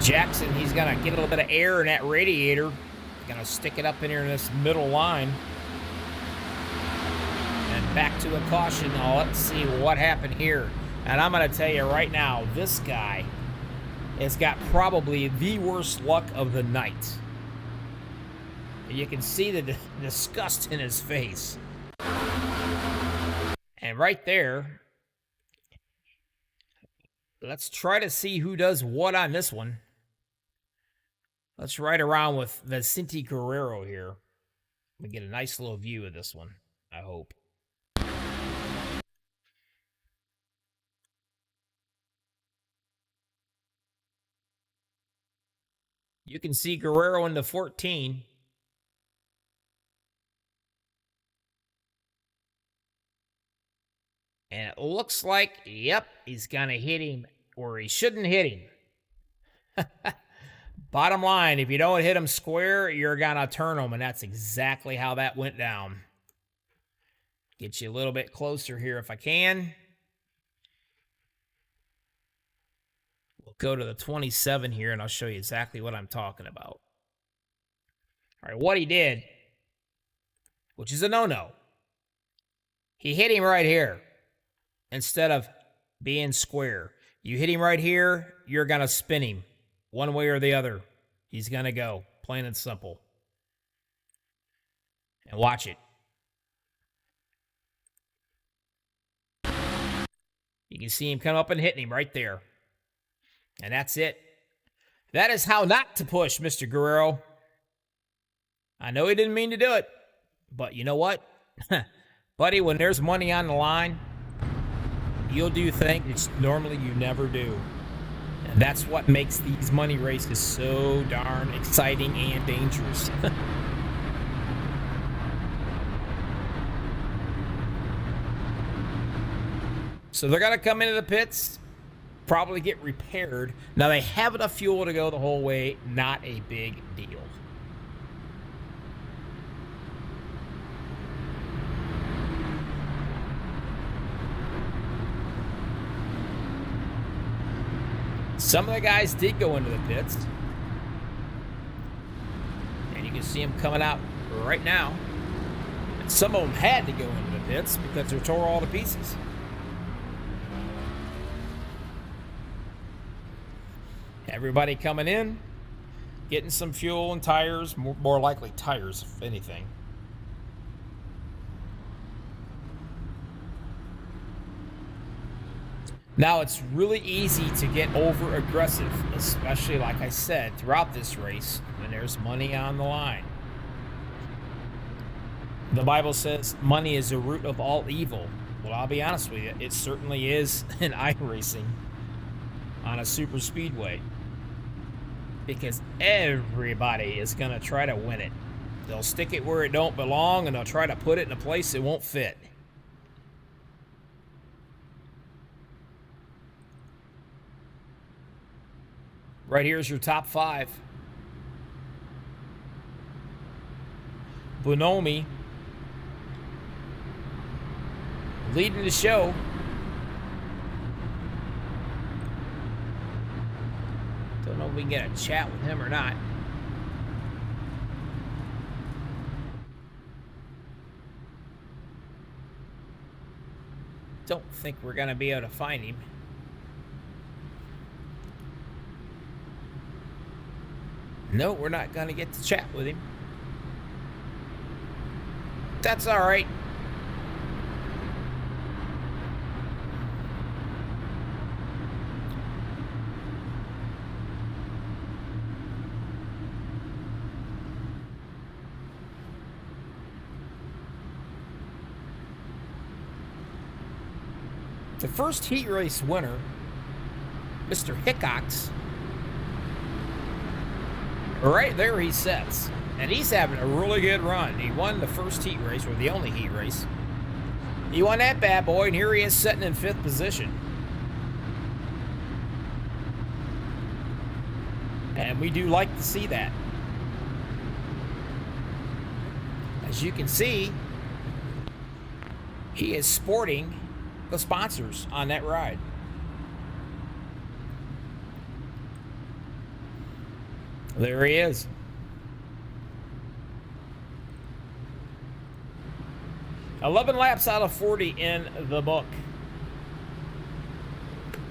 Jackson, he's going to get a little bit of air in that radiator. Going to stick it up in here in this middle line. And back to a caution. Now, let's see what happened here. And I'm going to tell you right now, this guy has got probably the worst luck of the night. You can see the disgust in his face. And right there, let's try to see who does what on this one. Let's ride around with Vicente Guerrero here. We get a nice little view of this one, I hope. You can see Guerrero in the 14. And it looks like, yep, he's going to hit him where he shouldn't hit him. Bottom line, if you don't hit him square, you're going to turn him, and that's exactly how that went down. Get you a little bit closer here if I can. We'll go to the 27 here, and I'll show you exactly what I'm talking about. All right, what he did, which is a no-no. He hit him right here instead of being square. You hit him right here, you're going to spin him one way or the other. He's going to go, plain and simple. And watch it. You can see him come up and hitting him right there. And that's it. That is how not to push, Mr. Guerrero. I know he didn't mean to do it, but you know what? Buddy, when there's money on the line, you'll do things normally you never do. And that's what makes these money races so darn exciting and dangerous. So they're going to come into the pits, probably get repaired. Now they have enough fuel to go the whole way, not a big deal. Some of the guys did go into the pits. And you can see them coming out right now. And some of them had to go into the pits because they're tore all to pieces. Everybody coming in, getting some fuel and tires, more likely tires, if anything. Now, it's really easy to get over aggressive, especially, like I said, throughout this race, when there's money on the line. The Bible says money is the root of all evil. Well, I'll be honest with you, it certainly is in iRacing on a super speedway. Because everybody is going to try to win it. They'll stick it where it don't belong, and they'll try to put it in a place it won't fit. Right here's your top 5. Bonomi leading the show. Don't know if we can get a chat with him or not. Don't think we're going to be able to find him. No, we're not going to get to chat with him. That's all right. The first heat race winner, Mr. Hickox, right there he sets. And he's having a really good run. He won the first heat race, or the only heat race. He won that bad boy, and here he is sitting in 5th position. And we do like to see that. As you can see, he is sporting the sponsors on that ride. There he is. "11 laps out of 40 in the book."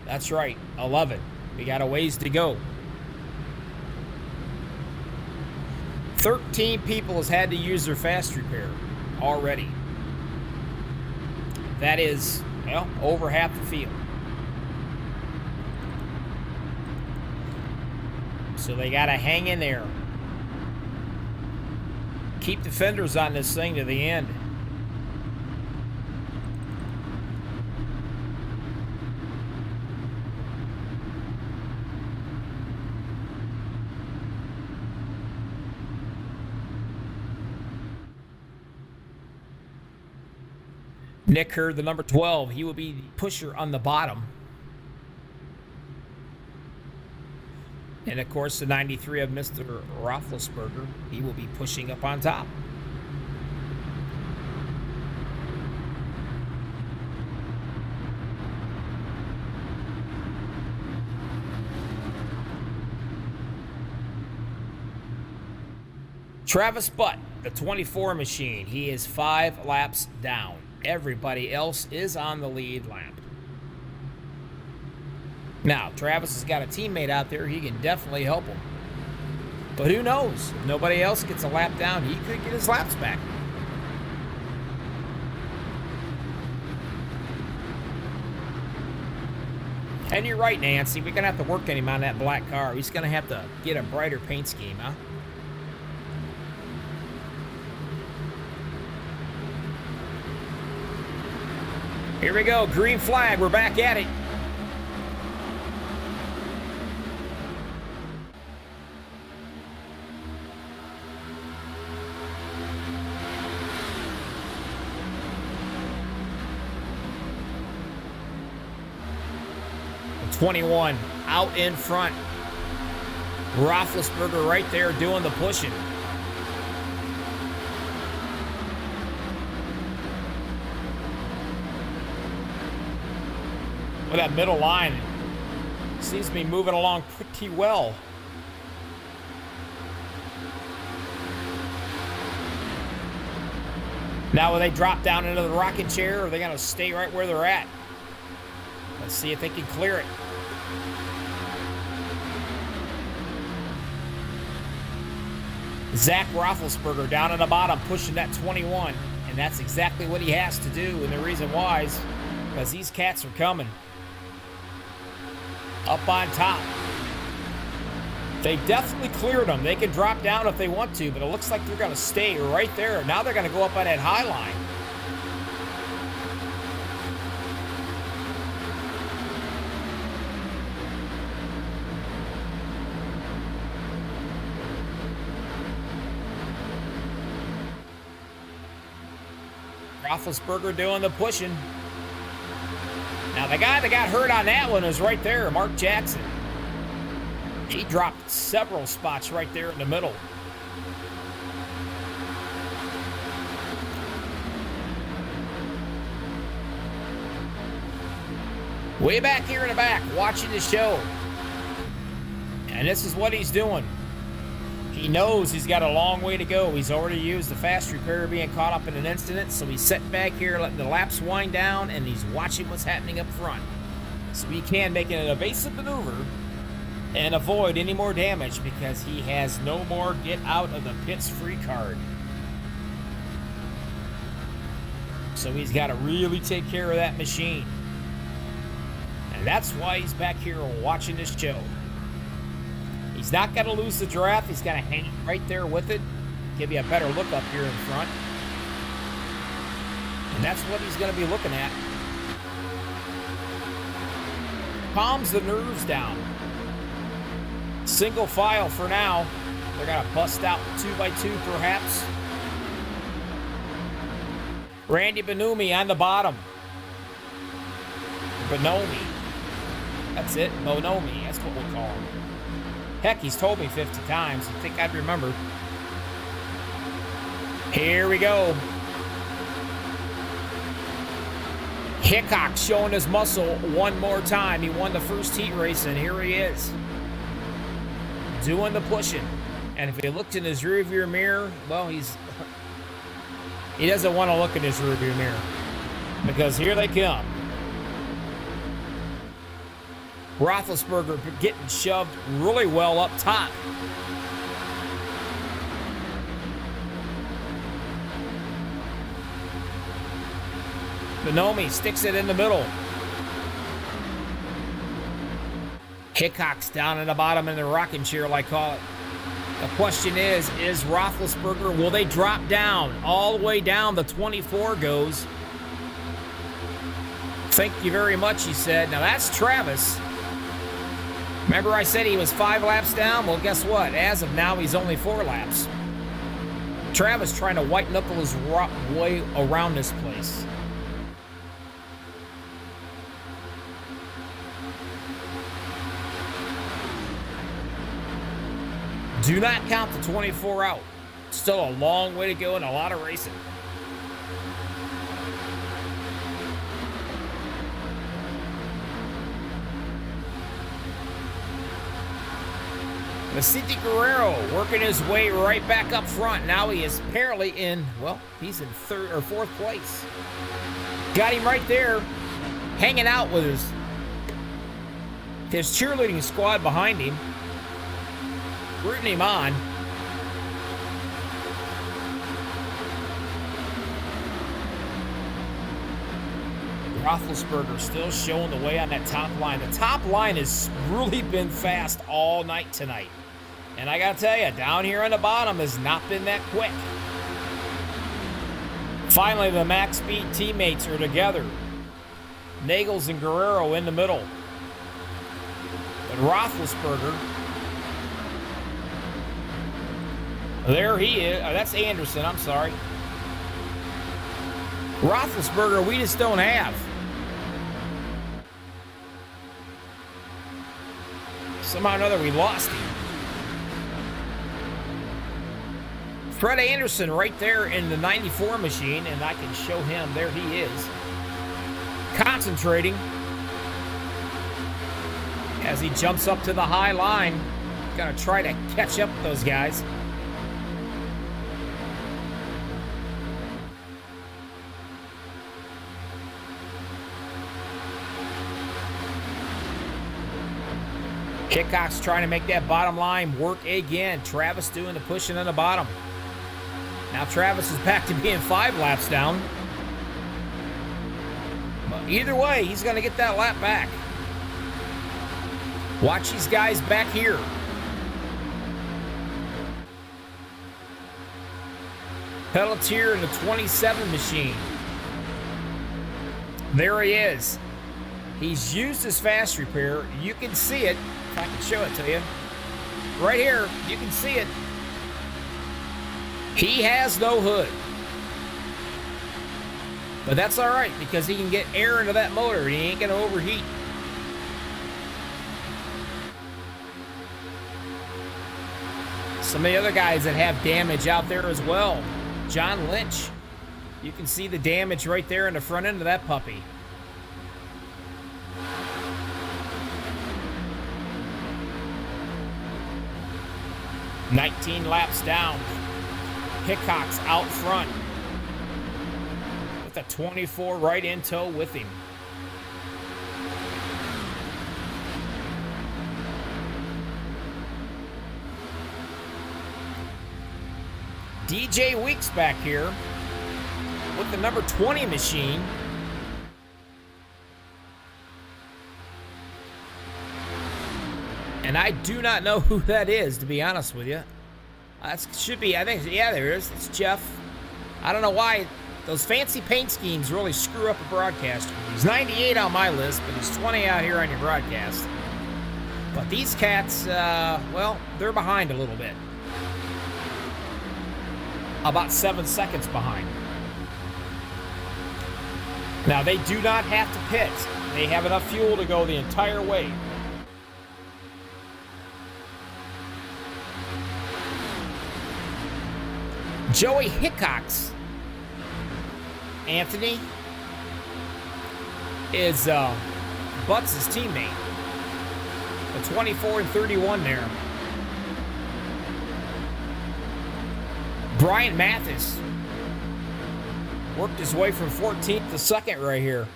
That's right, 11. We got a ways to go. 13 people has had to use their fast repair already. That is, well, over half the field. So they got to hang in there. Keep the fenders on this thing to the end. Nick Hurd, the number 12, he will be the pusher on the bottom. And, of course, the 93 of Mr. Roethlisberger, he will be pushing up on top. Travis Butt, the 24 machine. He is 5 laps down. Everybody else is on the lead lap. Now, Travis has got a teammate out there. He can definitely help him. But who knows? If nobody else gets a lap down, he could get his laps back. And you're right, Nancy. We're going to have to work on him on that black car. He's going to have to get a brighter paint scheme, huh? Here we go. Green flag. We're back at it. The 21 out in front. Roethlisberger right there doing the pushing. That middle line seems to be moving along pretty well. Now will they drop down into the rocking chair, or are they going to stay right where they're at? Let's see if they can clear it. Zach Roethlisberger down in the bottom pushing that 21, and that's exactly what he has to do, and the reason why is because these cats are coming. Up on top. They definitely cleared them. They can drop down if they want to, but it looks like they're going to stay right there. Now they're going to go up on that high line. Roethlisberger doing the pushing. Now, the guy that got hurt on that one is right there, Mark Jackson. He dropped several spots right there in the middle. Way back here in the back, watching the show. And this is what he's doing. He knows he's got a long way to go. He's already used the fast repair being caught up in an incident, so he's sitting back here letting the laps wind down, and he's watching what's happening up front. So he can make an evasive maneuver and avoid any more damage because he has no more get out of the pits free card. So he's got to really take care of that machine. And that's why he's back here watching this show. He's not going to lose the draft. He's going to hang right there with it. Give you a better look up here in front. And that's what he's going to be looking at. Calms the nerves down. Single file for now. They're going to bust out 2x2 perhaps. Randy Bonomi on the bottom. Bonomi. That's it. Bonomi. That's what we'll call him. Heck, he's told me 50 times. I think I'd remember. Here we go. Hickok showing his muscle one more time. He won the first heat race, and here he is. Doing the pushing. And if he looked in his rearview mirror, well, he doesn't want to look in his rearview mirror. Because here they come. Roethlisberger getting shoved really well up top. Bonomi sticks it in the middle. Hickok's down in the bottom in the rocking chair, like I call it. The question is Roethlisberger, will they drop down? All the way down, the 24 goes. Thank you very much, he said. Now that's Travis. Remember I said he was 5 laps down? Well, guess what? As of now, he's only 4 laps. Travis trying to white knuckle his way around this place. Do not count the 24 out. Still a long way to go and a lot of racing. Vicente Guerrero working his way right back up front. Now he is apparently in, well, he's in third or fourth place. Got him right there, hanging out with his cheerleading squad behind him, rooting him on. Roethlisberger still showing the way on that top line. The top line has really been fast all night tonight. And I gotta tell you, down here on the bottom has not been that quick. Finally, the Max Speed teammates are together. Nagels and Guerrero in the middle. But Roethlisberger, there he is. Oh, that's Anderson, I'm sorry. Roethlisberger, we just don't have. Somehow or another, we lost him. Fred Anderson right there in the 94 machine, and I can show him. There he is. Concentrating as he jumps up to the high line. Gonna try to catch up with those guys. Hickok's trying to make that bottom line work again. Travis doing the pushing on the bottom. Now Travis is back to being 5 laps down. But either way, he's going to get that lap back. Watch these guys back here. Pelletier in the 27 machine. There he is. He's used his fast repair. You can see it. If I can show it to you. Right here, you can see it. He has no hood. But that's all right because he can get air into that motor. He ain't going to overheat. Some of the other guys that have damage out there as well. John Lynch. You can see the damage right there in the front end of that puppy. "19 laps down. Hickok's out front with a 24 right in tow with him. DJ Weeks back here with the number 20 machine. And I do not know who that is, to be honest with you. That should be, I think, yeah, there it is. It's Jeff. I don't know why those fancy paint schemes really screw up a broadcaster. He's 98 on my list, but he's 20 out here on your broadcast. But these cats, well, they're behind a little bit. About 7 seconds behind. Now, they do not have to pit. They have enough fuel to go the entire way. Joey Hickox, Anthony, is Butts' teammate. The 24 and 31 there. Brian Mathis worked his way from 14th to 2nd right here.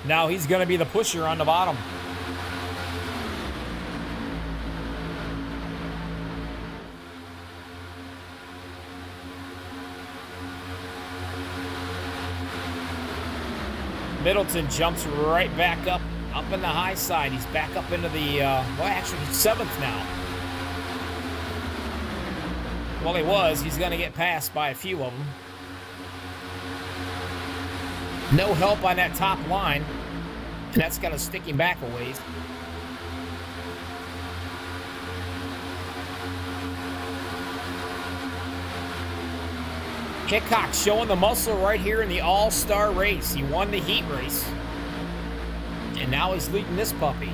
Now he's going to be the pusher on the bottom. Middleton jumps right back up in the high side. He's back up into the, well, actually, he's 7th now. Well, he was. He's going to get passed by a few of them. No help on that top line. And that's going to stick him back a ways. Hickok showing the muscle right here in the All-Star race. He won the heat race. And now he's leading this puppy.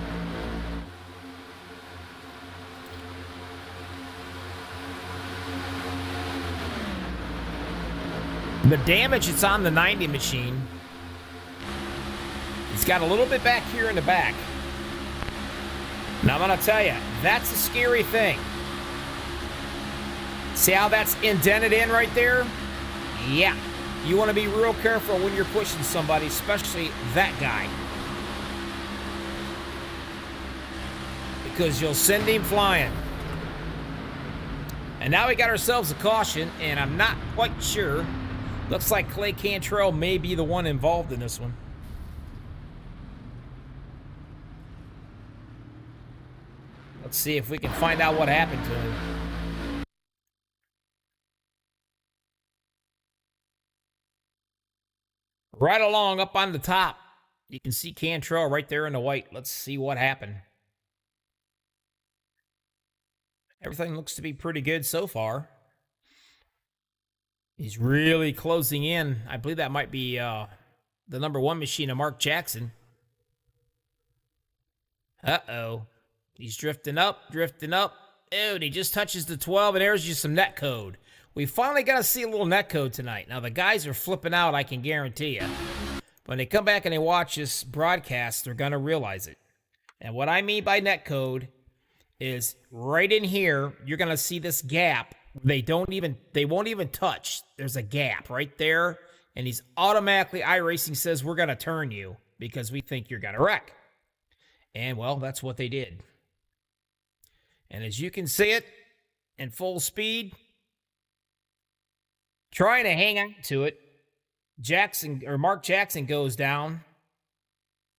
The damage that's on the 90 machine. He's got a little bit back here in the back. Now, I'm going to tell you, that's a scary thing. See how that's indented in right there? Yeah. You want to be real careful when you're pushing somebody, especially that guy. Because you'll send him flying. And now we got ourselves a caution, and I'm not quite sure. Looks like Clay Cantrell may be the one involved in this one. Let's see if we can find out what happened to him. Right along up on the top, you can see Cantrell right there in the white. Let's see what happened. Everything looks to be pretty good so far. He's really closing in. I believe that might be the #1 machine of Mark Jackson. Uh-oh. He's drifting up, drifting up. Oh, and he just touches the 12, and there's just some net code. We finally got to see a little net code tonight. Now, the guys are flipping out, I can guarantee you. When they come back and they watch this broadcast, they're going to realize it. And what I mean by net code is right in here, you're going to see this gap. They won't even touch. There's a gap right there. And he's automatically, iRacing says, we're going to turn you because we think you're going to wreck. And, well, that's what they did. And as you can see it in full speed, trying to hang on to it, Mark Jackson goes down.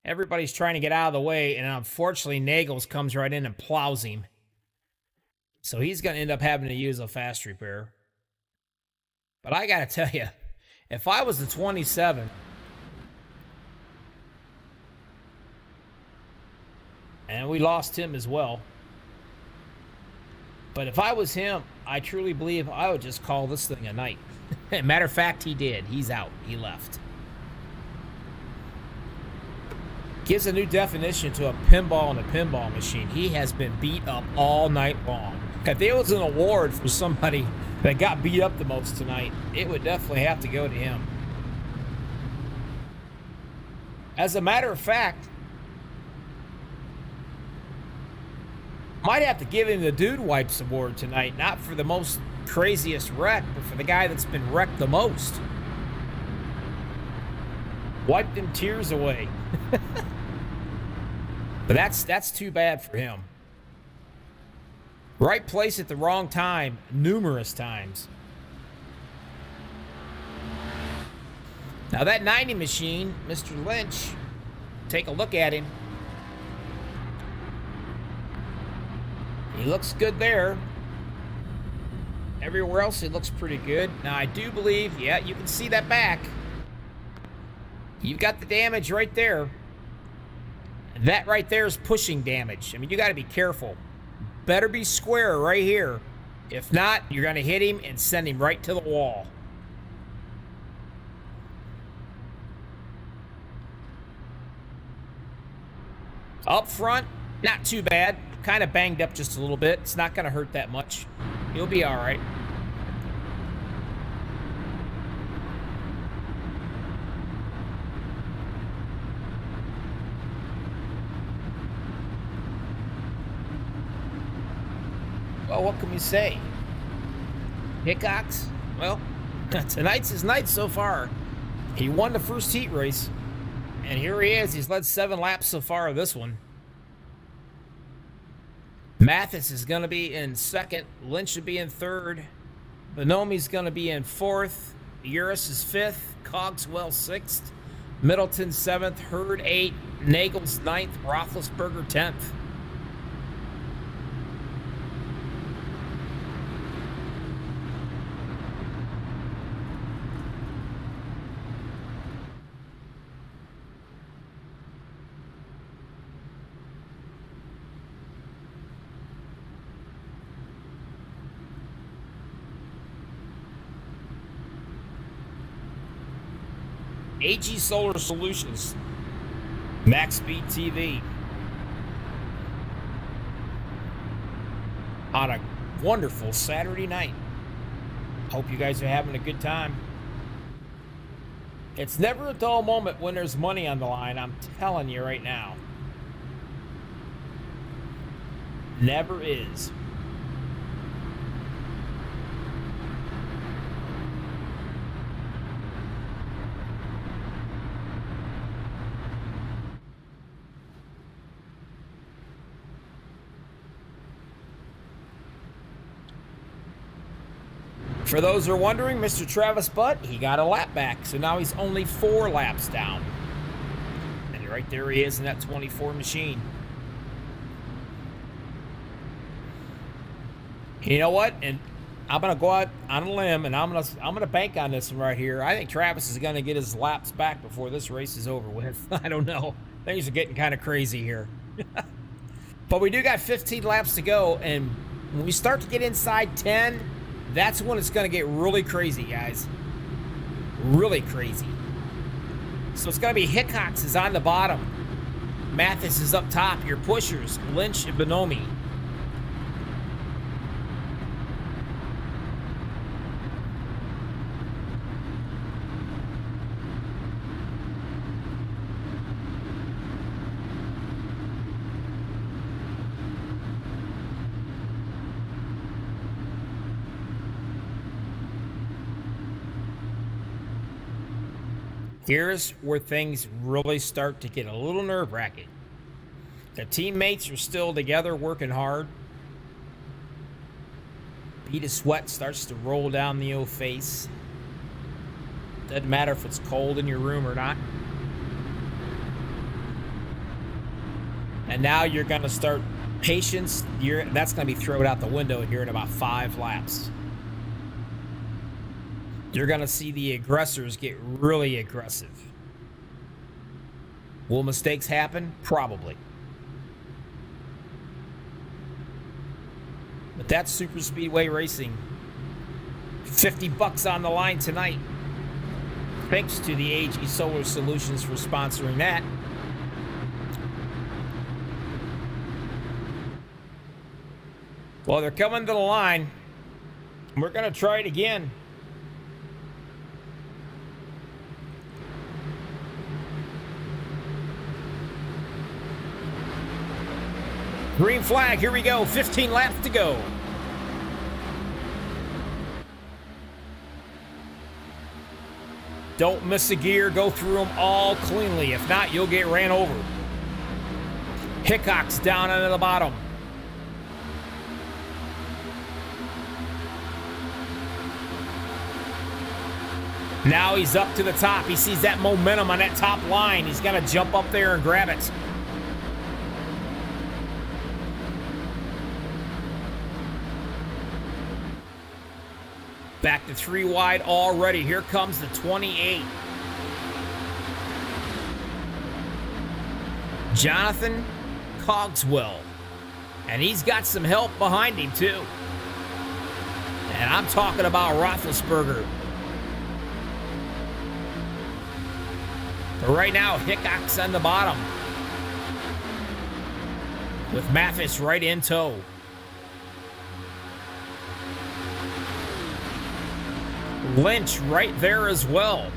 Everybody's trying to get out of the way, and unfortunately, Nagels comes right in and plows him. So he's going to end up having to use a fast repair. But I got to tell you, if I was the 27, and we lost him as well, but if I was him, I truly believe I would just call this thing a night. Matter of fact, he did. He's out. He left. Gives a new definition to a pinball and a pinball machine. He has been beat up all night long. If there was an award for somebody that got beat up the most tonight, it would definitely have to go to him. As a matter of fact, might have to give him the Dude Wipes Award tonight, not for the most craziest wreck, but for the guy that's been wrecked the most. Wiped them tears away. But that's too bad for him. Right place at the wrong time, numerous times. Now that 90 machine, Mr. Lynch, take a look at him. He looks good there. Everywhere else, he looks pretty good. Now, I do believe, yeah, you can see that back. You've got the damage right there. That right there is pushing damage. I mean, you got to be careful. Better be square right here. If not, you're going to hit him and send him right to the wall. Up front, not too bad. Kind of banged up just a little bit. It's not going to hurt that much. You'll be all right. Well, what can we say? Hickox? Well, tonight's his night so far. He won the first heat race. And here he is. He's led 7 laps so far of this one. Mathis is going to be in second. Lynch should be in third. Bonomi's going to be in fourth. Uris is fifth. Cogswell sixth. Middleton 7th. Hurd 8th. Nagels 9th. Roethlisberger 10th. AG Solar Solutions, MaxspeedTV, on a wonderful Saturday night. Hope you guys are having a good time. It's never a dull moment when there's money on the line, I'm telling you right now. Never is. For those who are wondering, Mr. Travis Butt, he got a lap back, so now he's only 4 laps down. And right there he is in that 24 machine. You know what? And I'm gonna go out on a limb, and I'm gonna bank on this one right here. I think Travis is gonna get his laps back before this race is over with. I don't know. Things are getting kind of crazy here. But we do got 15 laps to go, and when we start to get inside 10, that's when it's going to get really crazy, guys. Really crazy. So it's going to be Hickox is on the bottom. Mathis is up top. Your pushers, Lynch and Bonomi. Here's where things really start to get a little nerve-wracking. The teammates are still together working hard. Bead of sweat starts to roll down the old face. Doesn't matter if it's cold in your room or not. And now you're going to start patience. That's going to be thrown out the window here in about 5 laps. You're going to see the aggressors get really aggressive. Will mistakes happen? Probably. But that's super speedway racing. $50 on the line tonight. Thanks to the AG Solar Solutions for sponsoring that. Well, they're coming to the line. We're going to try it again. Green flag, here we go. 15 laps to go. Don't miss a gear. Go through them all cleanly. If not, you'll get ran over. Hickox down into the bottom. Now he's up to the top. He sees that momentum on that top line. He's got to jump up there and grab it. Back to 3 wide already. Here comes the 28. Jonathan Cogswell. And he's got some help behind him, too. And I'm talking about Roethlisberger. But right now, Hickox on the bottom. With Mathis right in tow. Lynch right there as well.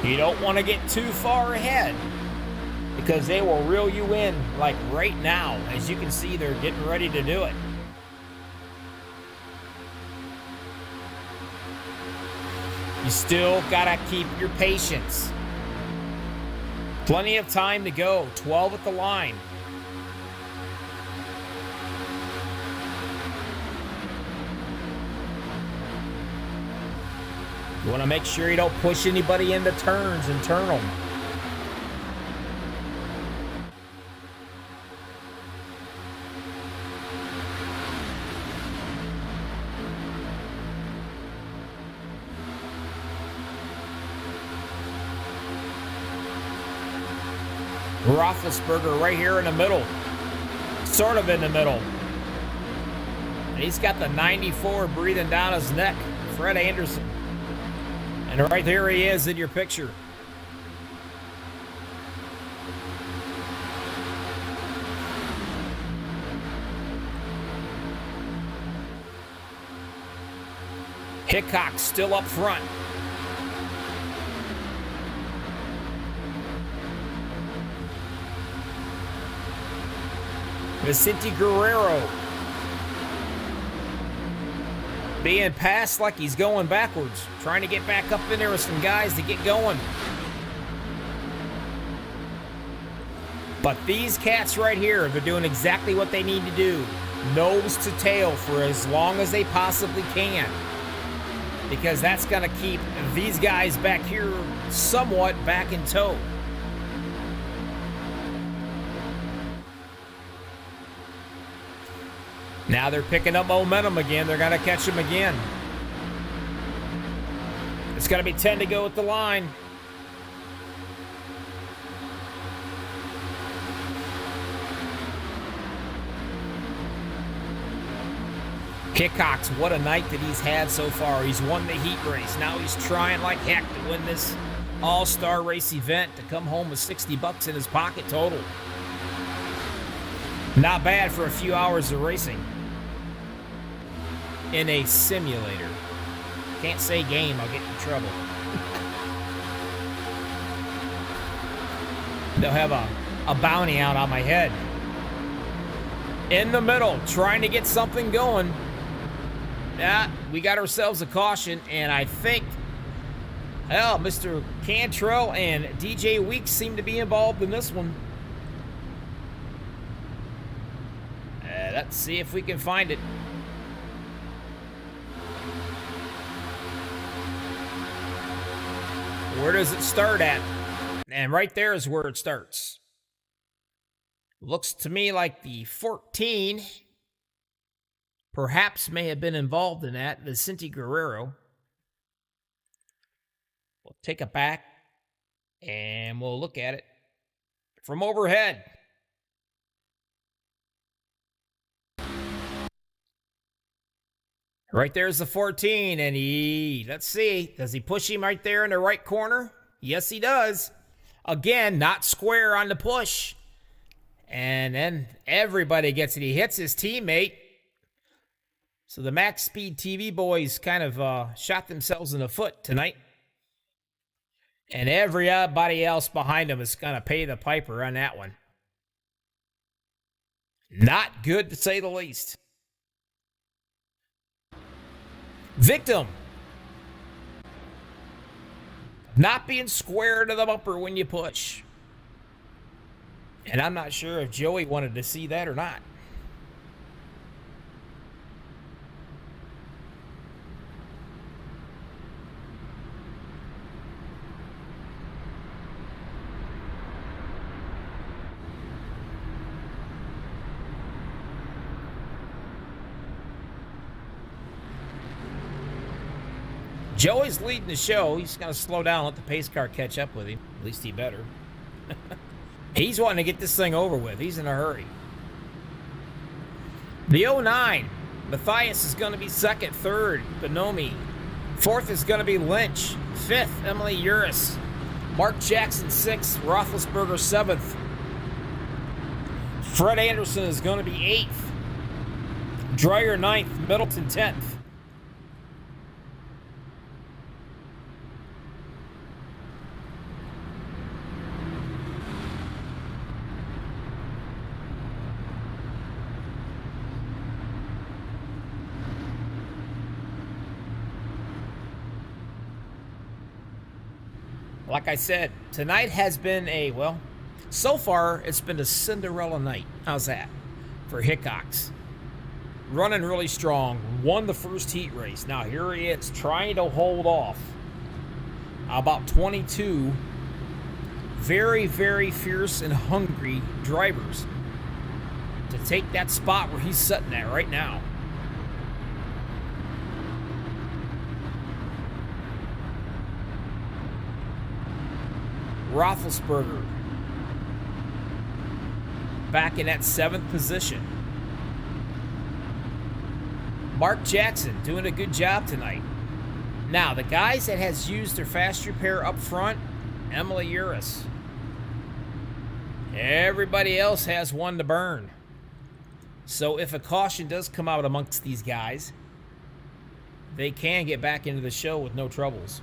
You don't want to get too far ahead because they will reel you in like right now. As you can see, they're getting ready to do it. You still gotta keep your patience. Plenty of time to go. 12 at the line. You want to make sure you don't push anybody into turns and turn them. Roethlisberger right here in the middle. Sort of in the middle. And he's got the 94 breathing down his neck. Fred Anderson. And right there he is in your picture. Hickox still up front. Vicente Guerrero being passed like he's going backwards, trying to get back up in there with some guys to get going. But these cats right here, they're doing exactly what they need to do. Nose to tail for as long as they possibly can. Because that's going to keep these guys back here somewhat back in tow. Now they're picking up momentum again. They're going to catch them again. It's going to be 10 to go at the line. Hickox, what a night that he's had so far. He's won the heat race. Now he's trying like heck to win this all-star race event to come home with $60 in his pocket total. Not bad for a few hours of racing in a simulator. Can't say game, I'll get in trouble. They'll have a bounty out on my head. In the middle, trying to get something going. Yeah, we got ourselves a caution, and I think, well, Mr. Cantrell and DJ Weeks seem to be involved in this one. Let's see if we can find it. Where does it start at? And right there is where it starts. Looks to me like the 14 perhaps may have been involved in that, Vicente Guerrero. We'll take it back and we'll look at it from overhead. Right there's the 14, and let's see, does he push him right there in the right corner? Yes, he does. Again, not square on the push. And then everybody gets it. He hits his teammate. So the MaxspeedTV boys kind of shot themselves in the foot tonight. And everybody else behind them is going to pay the piper on that one. Not good, to say the least. Victim. Not being square to the bumper when you push. And I'm not sure if Joey wanted to see that or not. Joey's leading the show. He's going to slow down, let the pace car catch up with him. At least he better. He's wanting to get this thing over with. He's in a hurry. The 09, Matthias is going to be second. Third, Bonomi. Fourth is going to be Lynch. Fifth, Emily Uris. Mark Jackson, sixth. Roethlisberger, seventh. Fred Anderson is going to be eighth. Dreyer, ninth. Middleton, 10th. Like I said, tonight has been so far it's been a Cinderella night. How's that for Hickox? Running really strong, won the first heat race. Now here he is trying to hold off about 22 very, very fierce and hungry drivers to take that spot where he's sitting at right now. Roethlisberger back in that 7th position. Mark Jackson doing a good job tonight. Now, the guys that has used their fast repair up front, Emily Uris. Everybody else has one to burn. So if a caution does come out amongst these guys, they can get back into the show with no troubles.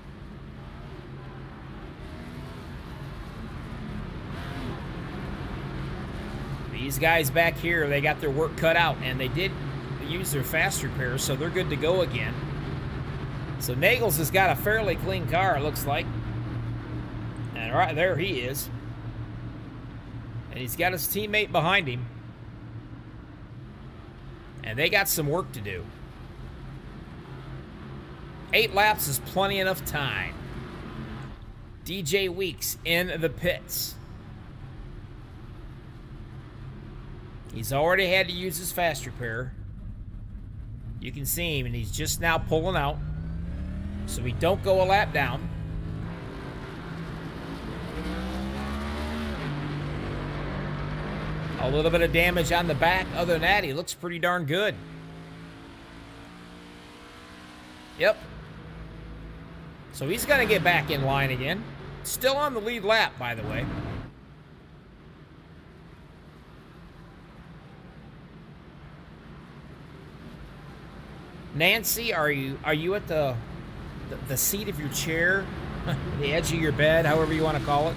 The These guys back here, they got their work cut out, and they did use their fast repair, so they're good to go again. So Nagels has got a fairly clean car, it looks like. And right there he is. And he's got his teammate behind him. And they got some work to do. 8 laps is plenty enough time. DJ Weeks in the pits. He's already had to use his fast repair. You can see him, and he's just now pulling out. So we don't go a lap down. A little bit of damage on the back. Other than that, he looks pretty darn good. Yep. So he's going to get back in line again. Still on the lead lap, by the way. Nancy, are you at the seat of your chair? The edge of your bed, however you want to call it?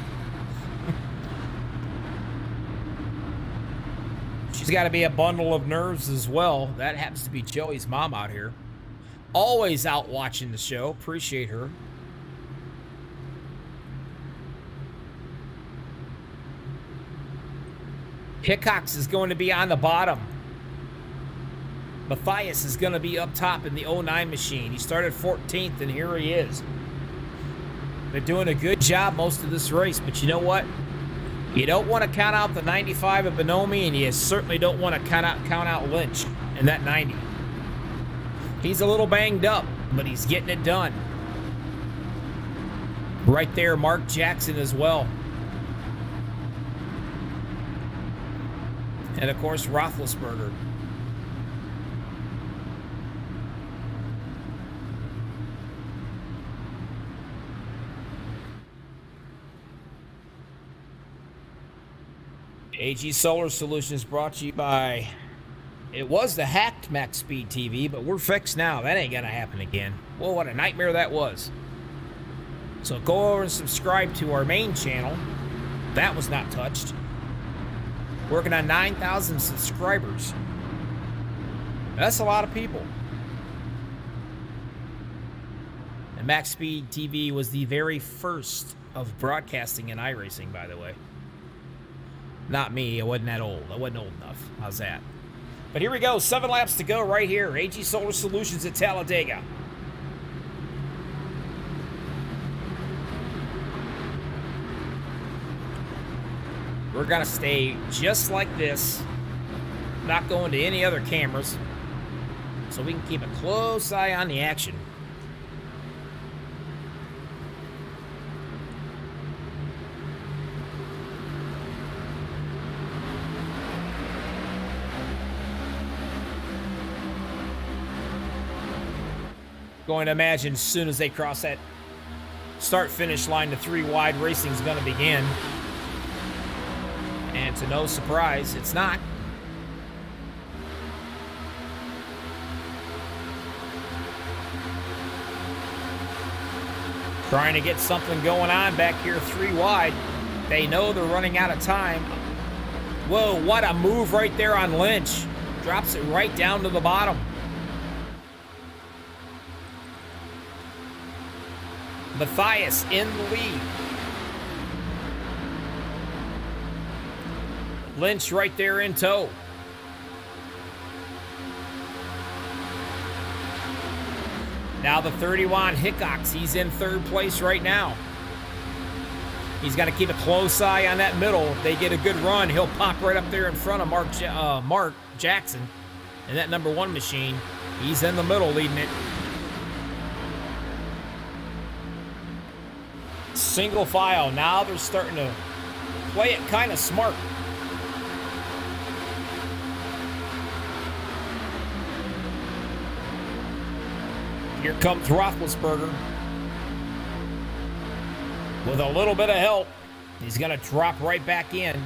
She's got to be a bundle of nerves as well. That happens to be Joey's mom out here. Always out watching the show. Appreciate her. Hickox is going to be on the bottom. Matthias is going to be up top in the 09 machine. He started 14th, and here he is. They're doing a good job most of this race, but you know what? You don't want to count out the 95 of Bonomi, and you certainly don't want to count out Lynch in that 90. He's a little banged up, but he's getting it done. Right there, Mark Jackson as well. And, of course, Roethlisberger. AG Solar Solutions brought to you by, it was the hacked MaxspeedTV, but we're fixed now. That ain't gonna happen again. Well, what a nightmare that was. So go over and subscribe to our main channel. That was not touched. Working on 9,000 subscribers. That's a lot of people. And MaxspeedTV was the very first of broadcasting in iRacing, by the way. Not me, I wasn't that old. I wasn't old enough. How's that? But here we go, 7 laps to go right here. AG Solar Solutions at Talladega. We're gonna stay just like this. Not going to any other cameras. So we can keep a close eye on the action. Going to imagine as soon as they cross that start-finish line, the 3 wide racing is going to begin. And to no surprise, it's not. Trying to get something going on back here 3 wide. They know they're running out of time. Whoa, what a move right there on Lynch. Drops it right down to the bottom. Matthias in the lead. Lynch right there in tow. Now the 31 Hickox, he's in 3rd place right now. He's got to keep a close eye on that middle. If they get a good run, he'll pop right up there in front of Mark Jackson in that number 1 machine. He's in the middle leading it. Single file. Now they're starting to play it kind of smart. Here comes Roethlisberger. With a little bit of help, he's going to drop right back in.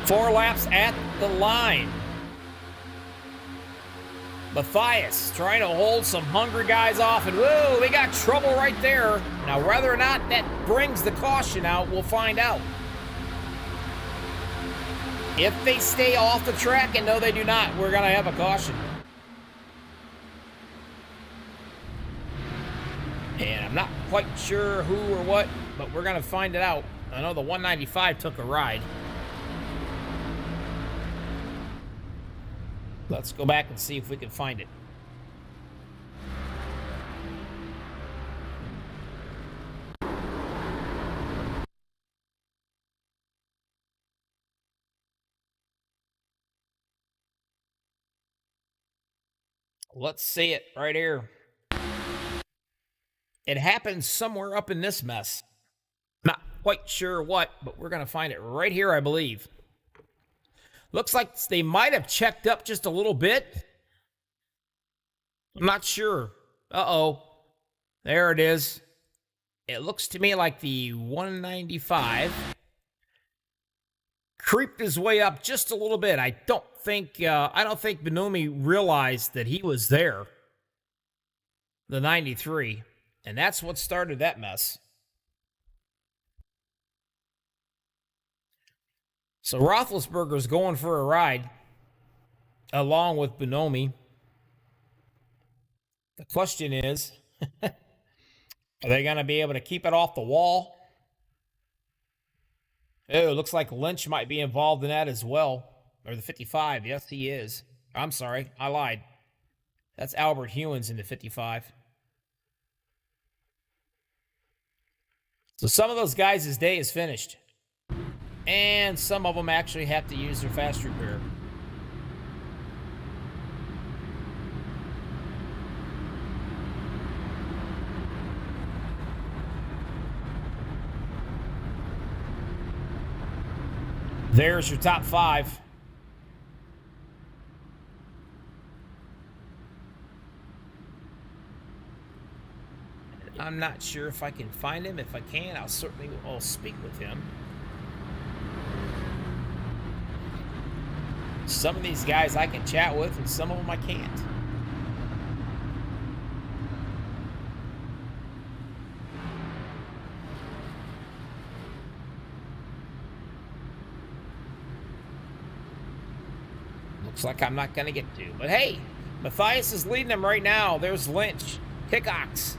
4 laps at the line. Matthias trying to hold some hungry guys off, and whoa, they got trouble right there. Now, whether or not that brings the caution out, we'll find out. If they stay off the track, and no, they do not, we're going to have a caution. And I'm not quite sure who or what, but we're going to find it out. I know the 195 took a ride. Let's go back and see if we can find it. Let's see it right here. It happens somewhere up in this mess. Not quite sure what, but we're going to find it right here, I believe. Looks like they might have checked up just a little bit. I'm not sure. Uh-oh. There it is. It looks to me like the 195 creeped his way up just a little bit. I don't think Bonomi realized that he was there. The 93. And that's what started that mess. So Roethlisberger's going for a ride along with Bonomi. The question is, are they going to be able to keep it off the wall? Oh, it looks like Lynch might be involved in that as well. Or the 55. Yes, he is. I'm sorry. I lied. That's Albert Hewins in the 55. So some of those guys' day is finished. And some of them actually have to use their fast repair. There's your top 5. I'm not sure if I can find him. If I can, I'll speak with him. Some of these guys I can chat with, and some of them I can't. Looks like I'm not going to get to. But hey, Matthias is leading them right now. There's Lynch, Hickox,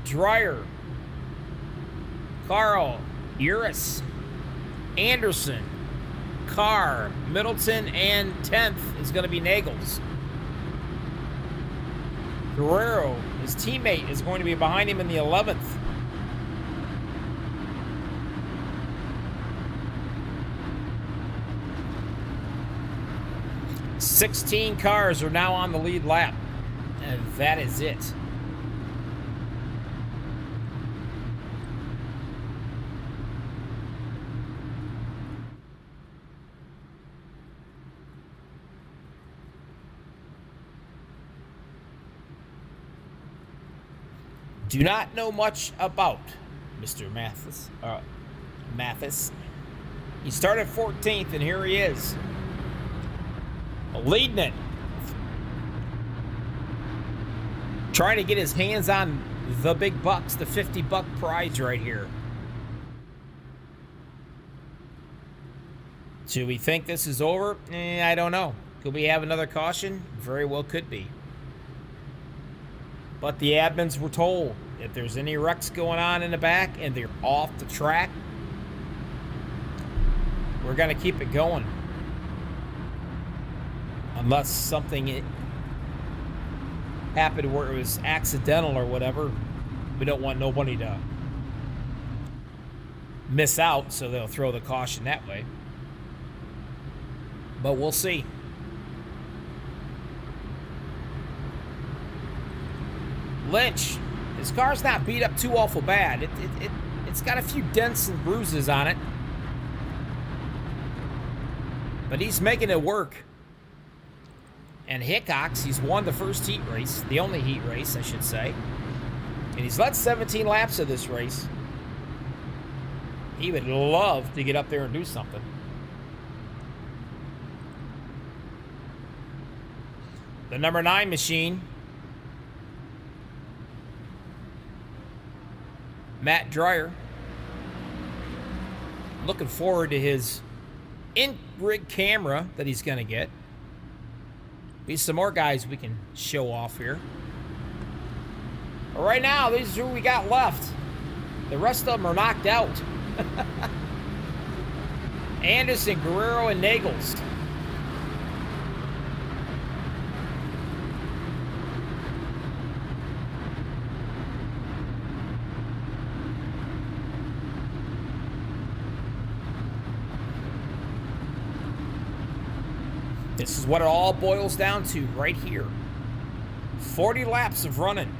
Dreyer, Carl, Uris, Anderson, Carr, Middleton, and 10th is going to be Nagels. Guerrero, his teammate, is going to be behind him in the 11th. "16 cars are now on the lead lap, and that is it." Do not know much about Mr. Mathis. He started 14th, and here he is. Leading it. Trying to get his hands on the big bucks, the $50 prize right here. Do we think this is over? I don't know. Could we have another caution? Very well could be. But the admins were told if there's any wrecks going on in the back and they're off the track, we're going to keep it going. Unless something happened where it was accidental or whatever. We don't want nobody to miss out, so they'll throw the caution that way. But we'll see. Lynch, his car's not beat up too awful bad. It's got a few dents and bruises on it. But he's making it work. And Hickox, he's won the first heat race, the only heat race, I should say. And he's led 17 laps of this race. He would love to get up there and do something. The number 9 machine. Matt Dreyer. Looking forward to his in-rig camera that he's going to get. Be some more guys we can show off here. But right now, these are who we got left. The rest of them are knocked out. Anderson, Guerrero, and Nagels. This is what it all boils down to right here. 40 laps of running.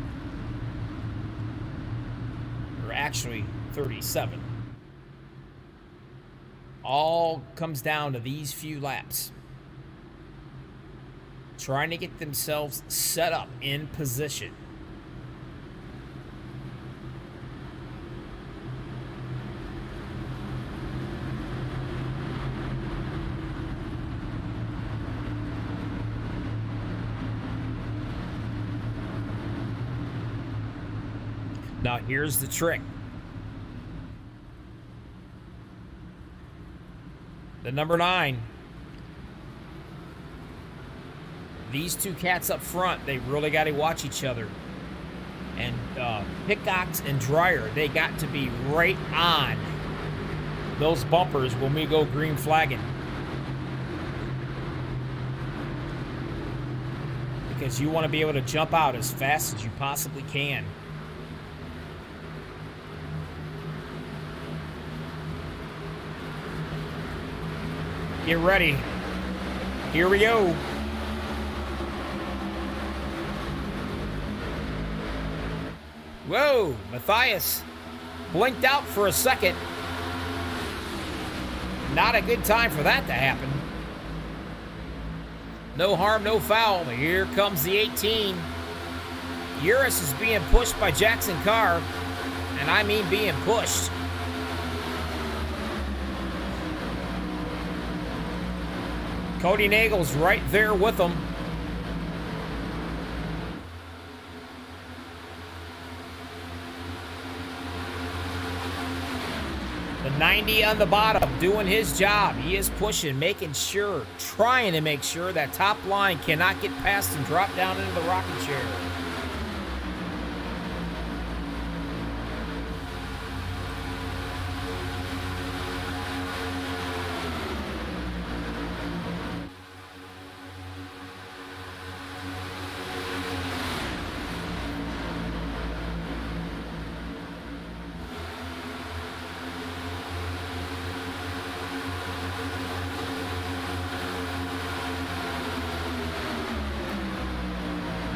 Or actually, 37. All comes down to these few laps. Trying to get themselves set up in position. Now here's the trick. The number 9. These two cats up front, they really got to watch each other. And Hickox and Dreyer, they got to be right on those bumpers when we go green flagging. Because you want to be able to jump out as fast as you possibly can. Get ready. Here we go. Whoa, Matthias blinked out for a second. Not a good time for that to happen. No harm, no foul. Here comes the 18. Urus is being pushed by Jackson Carr, and I mean being pushed. Cody Nagel's right there with him. The 90 on the bottom doing his job. He is pushing, making sure, trying to make sure that top line cannot get past and drop down into the rocking chair.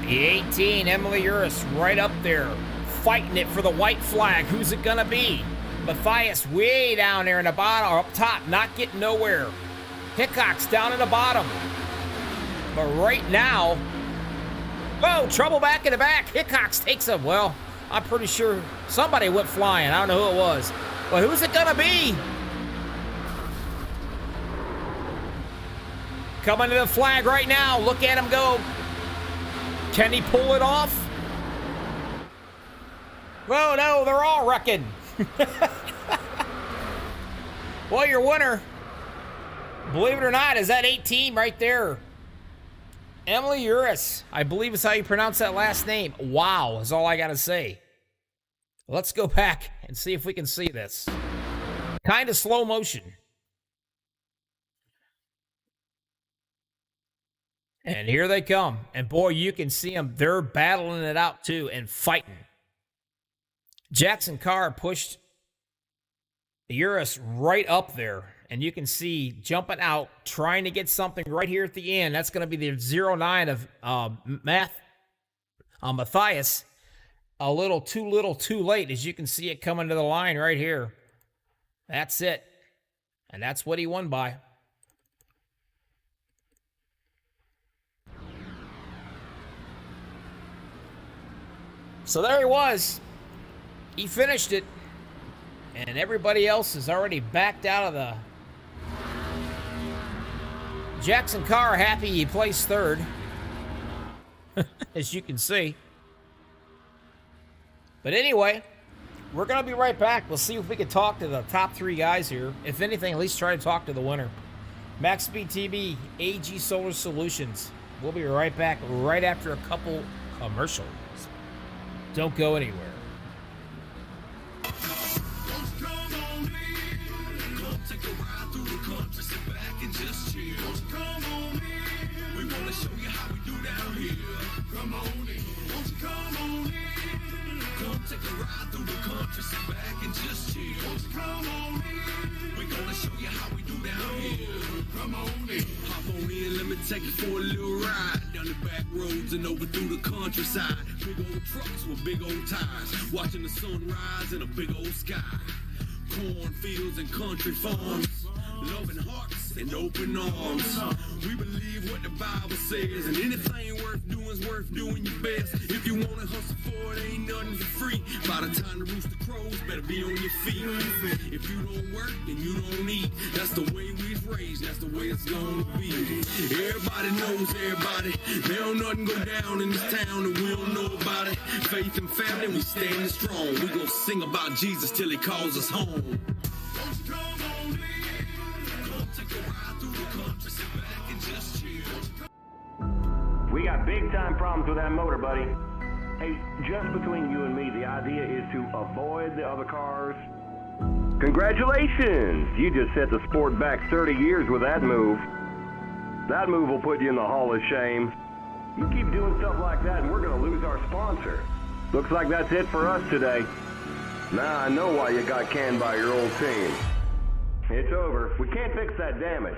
The 18, Emily Urus, right up there, fighting it for the white flag. Who's it gonna be? Matthias way down there in the bottom, or up top, not getting nowhere. Hickox down in the bottom. But right now, whoa, trouble back in the back. Hickox takes him. Well, I'm pretty sure somebody went flying. I don't know who it was. But who's it gonna be? Coming to the flag right now. Look at him go. Can he pull it off? Well, no, they're all wrecking. Well, your winner, believe it or not, is that 18 right there. Emily Urus, I believe is how you pronounce that last name. Wow, is all I got to say. Let's go back and see if we can see this. Kind of slow motion. And here they come. And boy, you can see them. They're battling it out too and fighting. Jackson Carr pushed Urus right up there. And you can see jumping out, trying to get something right here at the end. That's going to be the 09 of Matthias. A little too late, as you can see it coming to the line right here. That's it. And that's what he won by. So there he was. He finished it. And everybody else is already backed out of the... Jackson Carr happy he placed third. as you can see. But anyway, we're going to be right back. We'll see if we can talk to the top 3 guys here. If anything, at least try to talk to the winner. MaxspeedTV, AG Solar Solutions. We'll be right back right after a couple commercials. Don't go anywhere. Take a ride through the country, sit back and just chill. Come on in, we're gonna show you how we do down here. Come on in, hop on in, let me take you for a little ride. Down the back roads and over through the countryside. Big old trucks with big old tires, watching the sun rise in a big old sky. Cornfields and country farms, loving hearts and open arms. We believe what the Bible says, and anything worth doing is worth doing your best. If you wanna hustle for it, ain't nothing for free. By the time the rooster crows, better be on your feet. If you don't work, then you don't eat. That's the way we've raised, that's the way it's gonna be. Everybody knows everybody. There don't nothing go down in this town that we don't know about it. Faith and family, we standing strong. We gon' sing about Jesus till he calls us home. We got big time problems with that motor, buddy. Hey, just between you and me, the idea is to avoid the other cars. Congratulations! You just set the sport back 30 years with that move. That move will put you in the Hall of Shame. You keep doing stuff like that and we're gonna lose our sponsor. Looks like that's it for us today. Now I know why you got canned by your old team. It's over. We can't fix that damage.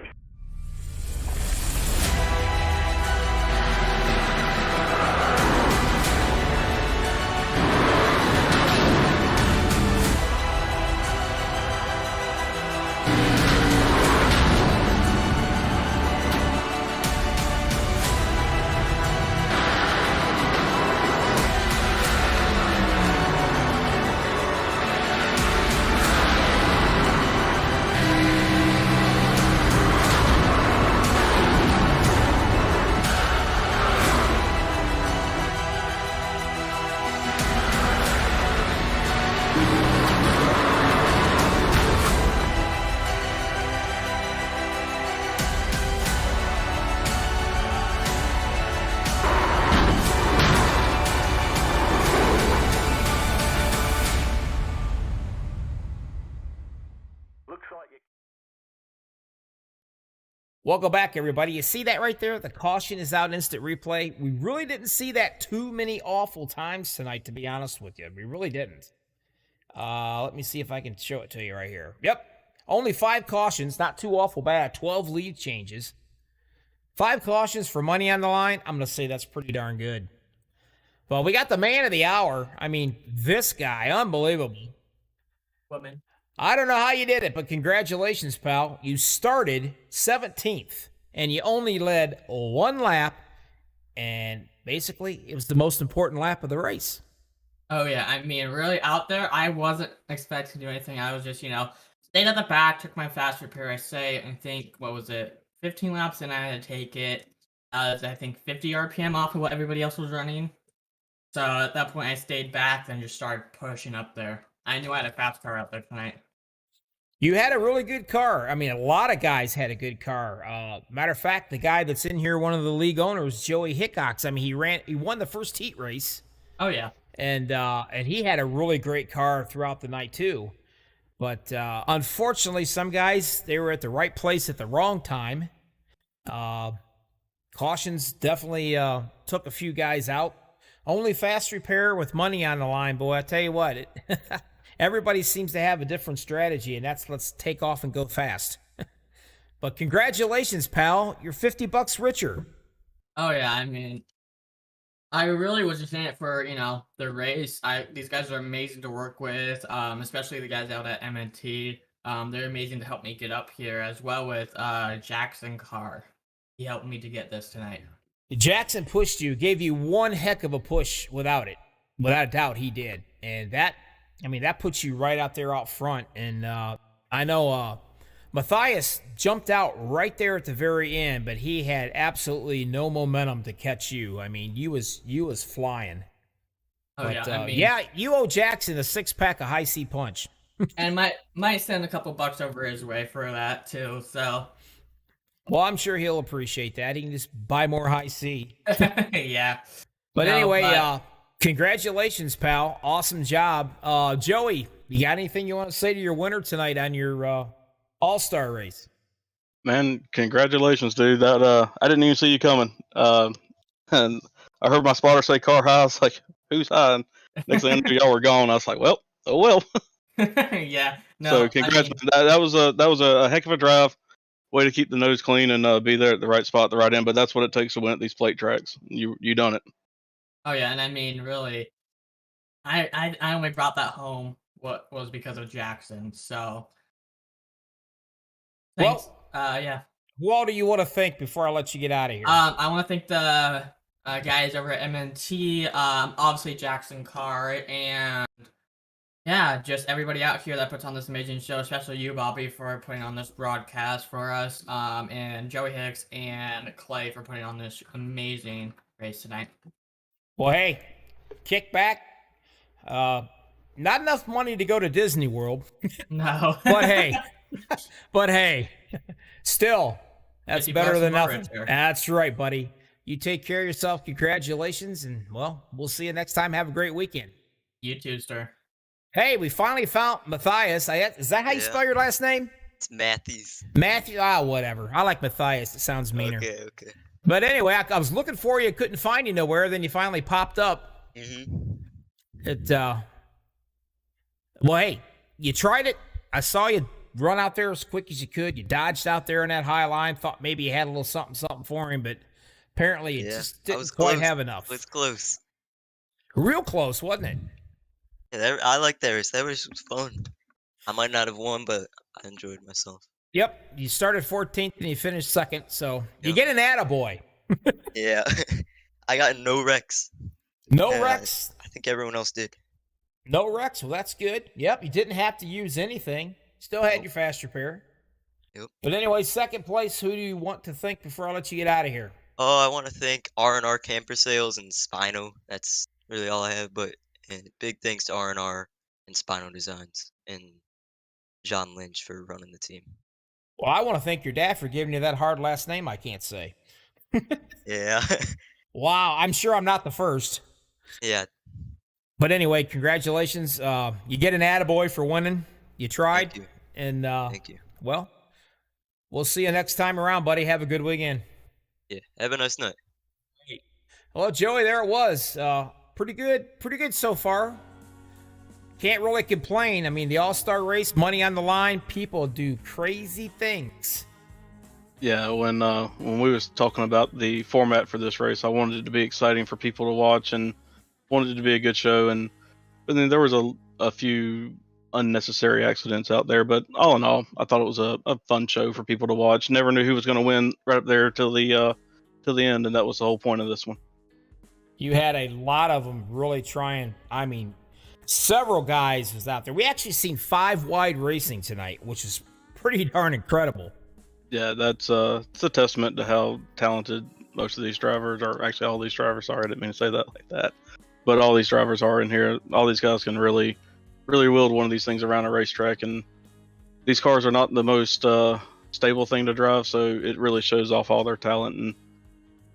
Welcome back, everybody. You see that right there? The caution is out in instant replay. We really didn't see that too many awful times tonight, to be honest with you. We really didn't. Let me see if I can show it to you right here. Yep. Only 5 cautions, not too awful bad. 12 lead changes. 5 cautions for money on the line. I'm going to say that's pretty darn good. Well, we got the man of the hour. I mean, this guy, unbelievable. What, man? I don't know how you did it, but congratulations, pal. You started 17th, and you only led 1 lap, and basically, it was the most important lap of the race. Oh, yeah. I mean, really, out there, I wasn't expecting to do anything. I was just, stayed at the back, took my fast repair, I think, what was it, 15 laps, and I had to take it. I think, 50 RPM off of what everybody else was running. So at that point, I stayed back and just started pushing up there. I knew I had a fast car out there tonight. You had a really good car. I mean, a lot of guys had a good car. Matter of fact, the guy that's in here, one of the league owners, Joey Hickox. I mean, he won the first heat race. Oh yeah, and he had a really great car throughout the night too. But unfortunately, some guys, they were at the right place at the wrong time. Cautions definitely took a few guys out. Only fast repair with money on the line, boy. I tell you what, everybody seems to have a different strategy, and that's let's take off and go fast. But congratulations, pal. You're $50 richer. Oh, yeah. I mean, I really was just in it for, the race. These guys are amazing to work with, especially the guys out at MNT. They're amazing to help me get up here, as well with Jackson Carr. He helped me to get this tonight. Jackson pushed you, gave you one heck of a push without it. Without a doubt, he did. And that puts you right out there out front. And I know Matthias jumped out right there at the very end, but he had absolutely no momentum to catch you. I mean, you was flying. Oh, But, yeah. I mean, yeah, you owe Jackson a 6-pack of High C Punch. and might send a couple bucks over his way for that, too. So, Well, I'm sure he'll appreciate that. He can just buy more High C. yeah. But No, anyway, but- congratulations, pal. Awesome job. Joey, you got anything you want to say to your winner tonight on your All-Star race? Man, congratulations, dude. That I didn't even see you coming. And I heard my spotter say car high. I was like, who's high? And next thing I knew, y'all were gone. I was like, well, oh well. Yeah. No, So congrats. I mean, That was a heck of a drive. Way to keep the nose clean and be there at the right spot, at the right end. But that's what it takes to win at these plate tracks. You done it. oh yeah, and I mean, really, I only brought that home what was because of Jackson. So, thanks. Yeah. Who all do you want to thank before I let you get out of here? I want to thank the guys over at MNT, obviously Jackson Carr, and yeah, just everybody out here that puts on this amazing show, especially you, Bobby, for putting on this broadcast for us, and Joey Hicks and Clay for putting on this amazing race tonight. Well, hey, kick back. Not enough money to go to Disney World, No. but hey, still, that's 50 better bucks than a month nothing. right there. That's right, buddy. You take care of yourself. Congratulations, and well, we'll see you next time. Have a great weekend. You too, sir. Hey, we finally found Matthias. Is that how you Yeah. spell your last name? It's Matthews. Matthew? Whatever. I like Matthias. It sounds meaner. Okay. But anyway, I was looking for you. Couldn't find you nowhere. Then you finally popped up. Well, hey, you tried it. I saw you run out there as quick as you could. You dodged out there in that high line. Thought maybe you had a little something for him, but apparently you just I didn't was quite close. have enough. It was close. Real close, wasn't it? Yeah, I like that race. That race was fun. I might not have won, but I enjoyed myself. Yep. You started 14th and you finished second, so you Yep. get an attaboy. Yeah. I got no wrecks. No Yeah, wrecks. I think everyone else did. No wrecks. Well, that's good. Yep. You didn't have to use anything. Still had Nope. your fast repair. Yep. But anyway, second place. Who do you want to thank before I let you get out of here? Oh, I want to thank R&R Camper Sales and Spino. That's really all I have, but big thanks to R&R and Spino Designs and John Lynch for running the team. Well, I want to thank your dad for giving you that hard last name I can't say. Yeah. Wow, I'm sure I'm not the first. Yeah. But anyway, congratulations. You get an attaboy for winning. You tried. Thank you. And, Thank you. well, we'll see you next time around, buddy. Have a good weekend. Yeah. Have a nice night. Well, Joey, there it was. Pretty good so far. Can't really complain. I mean, the All-Star race, money on the line, people do crazy things. Yeah, when we was talking about the format for this race, I wanted it to be exciting for people to watch and wanted it to be a good show. But then there was a few unnecessary accidents out there. But all in all, I thought it was a fun show for people to watch. Never knew who was going to win right up there till the end, and that was the whole point of this one. You had a lot of them really trying. I mean, several guys was out there. We actually seen 5 wide racing tonight, which is pretty darn incredible. Yeah, it's a testament to how talented most of these drivers are. Actually, all these drivers are. I didn't mean to say that like that. But all these drivers are in here. All these guys can really wield one of these things around a racetrack. And these cars are not the most stable thing to drive, so it really shows off all their talent. And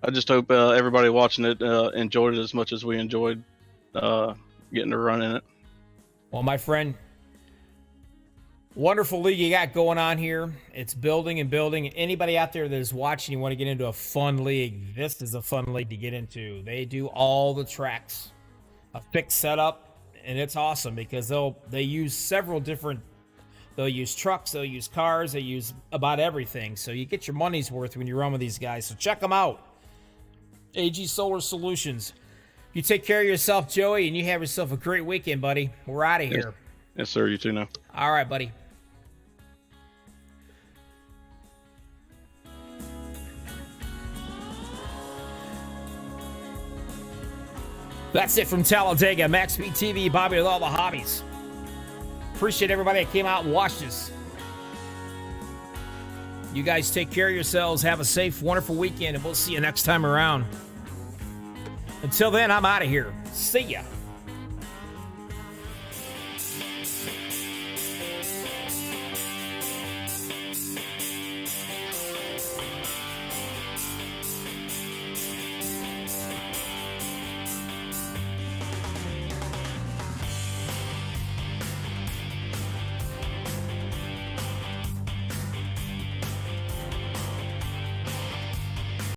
I just hope everybody watching it enjoyed it as much as we enjoyed getting to run in it. Well, my friend, wonderful league you got going on here. It's building and building. Anybody out there that is watching, you want to get into a fun league, this is a fun league to get into. They do all the tracks, a fixed setup, and it's awesome because they use several different. They'll use trucks, they'll use cars, they use about everything. So you get your money's worth when you run with these guys. So check them out. AG Solar Solutions. You take care of yourself, Joey, and you have yourself a great weekend, buddy. We're out of here. Yes, sir. You too now. All right, buddy. That's it from Talladega. MaxspeedTV, Bobby with all the hobbies. Appreciate everybody that came out and watched us. You guys take care of yourselves. Have a safe, wonderful weekend, and we'll see you next time around. Until then, I'm out of here. See ya.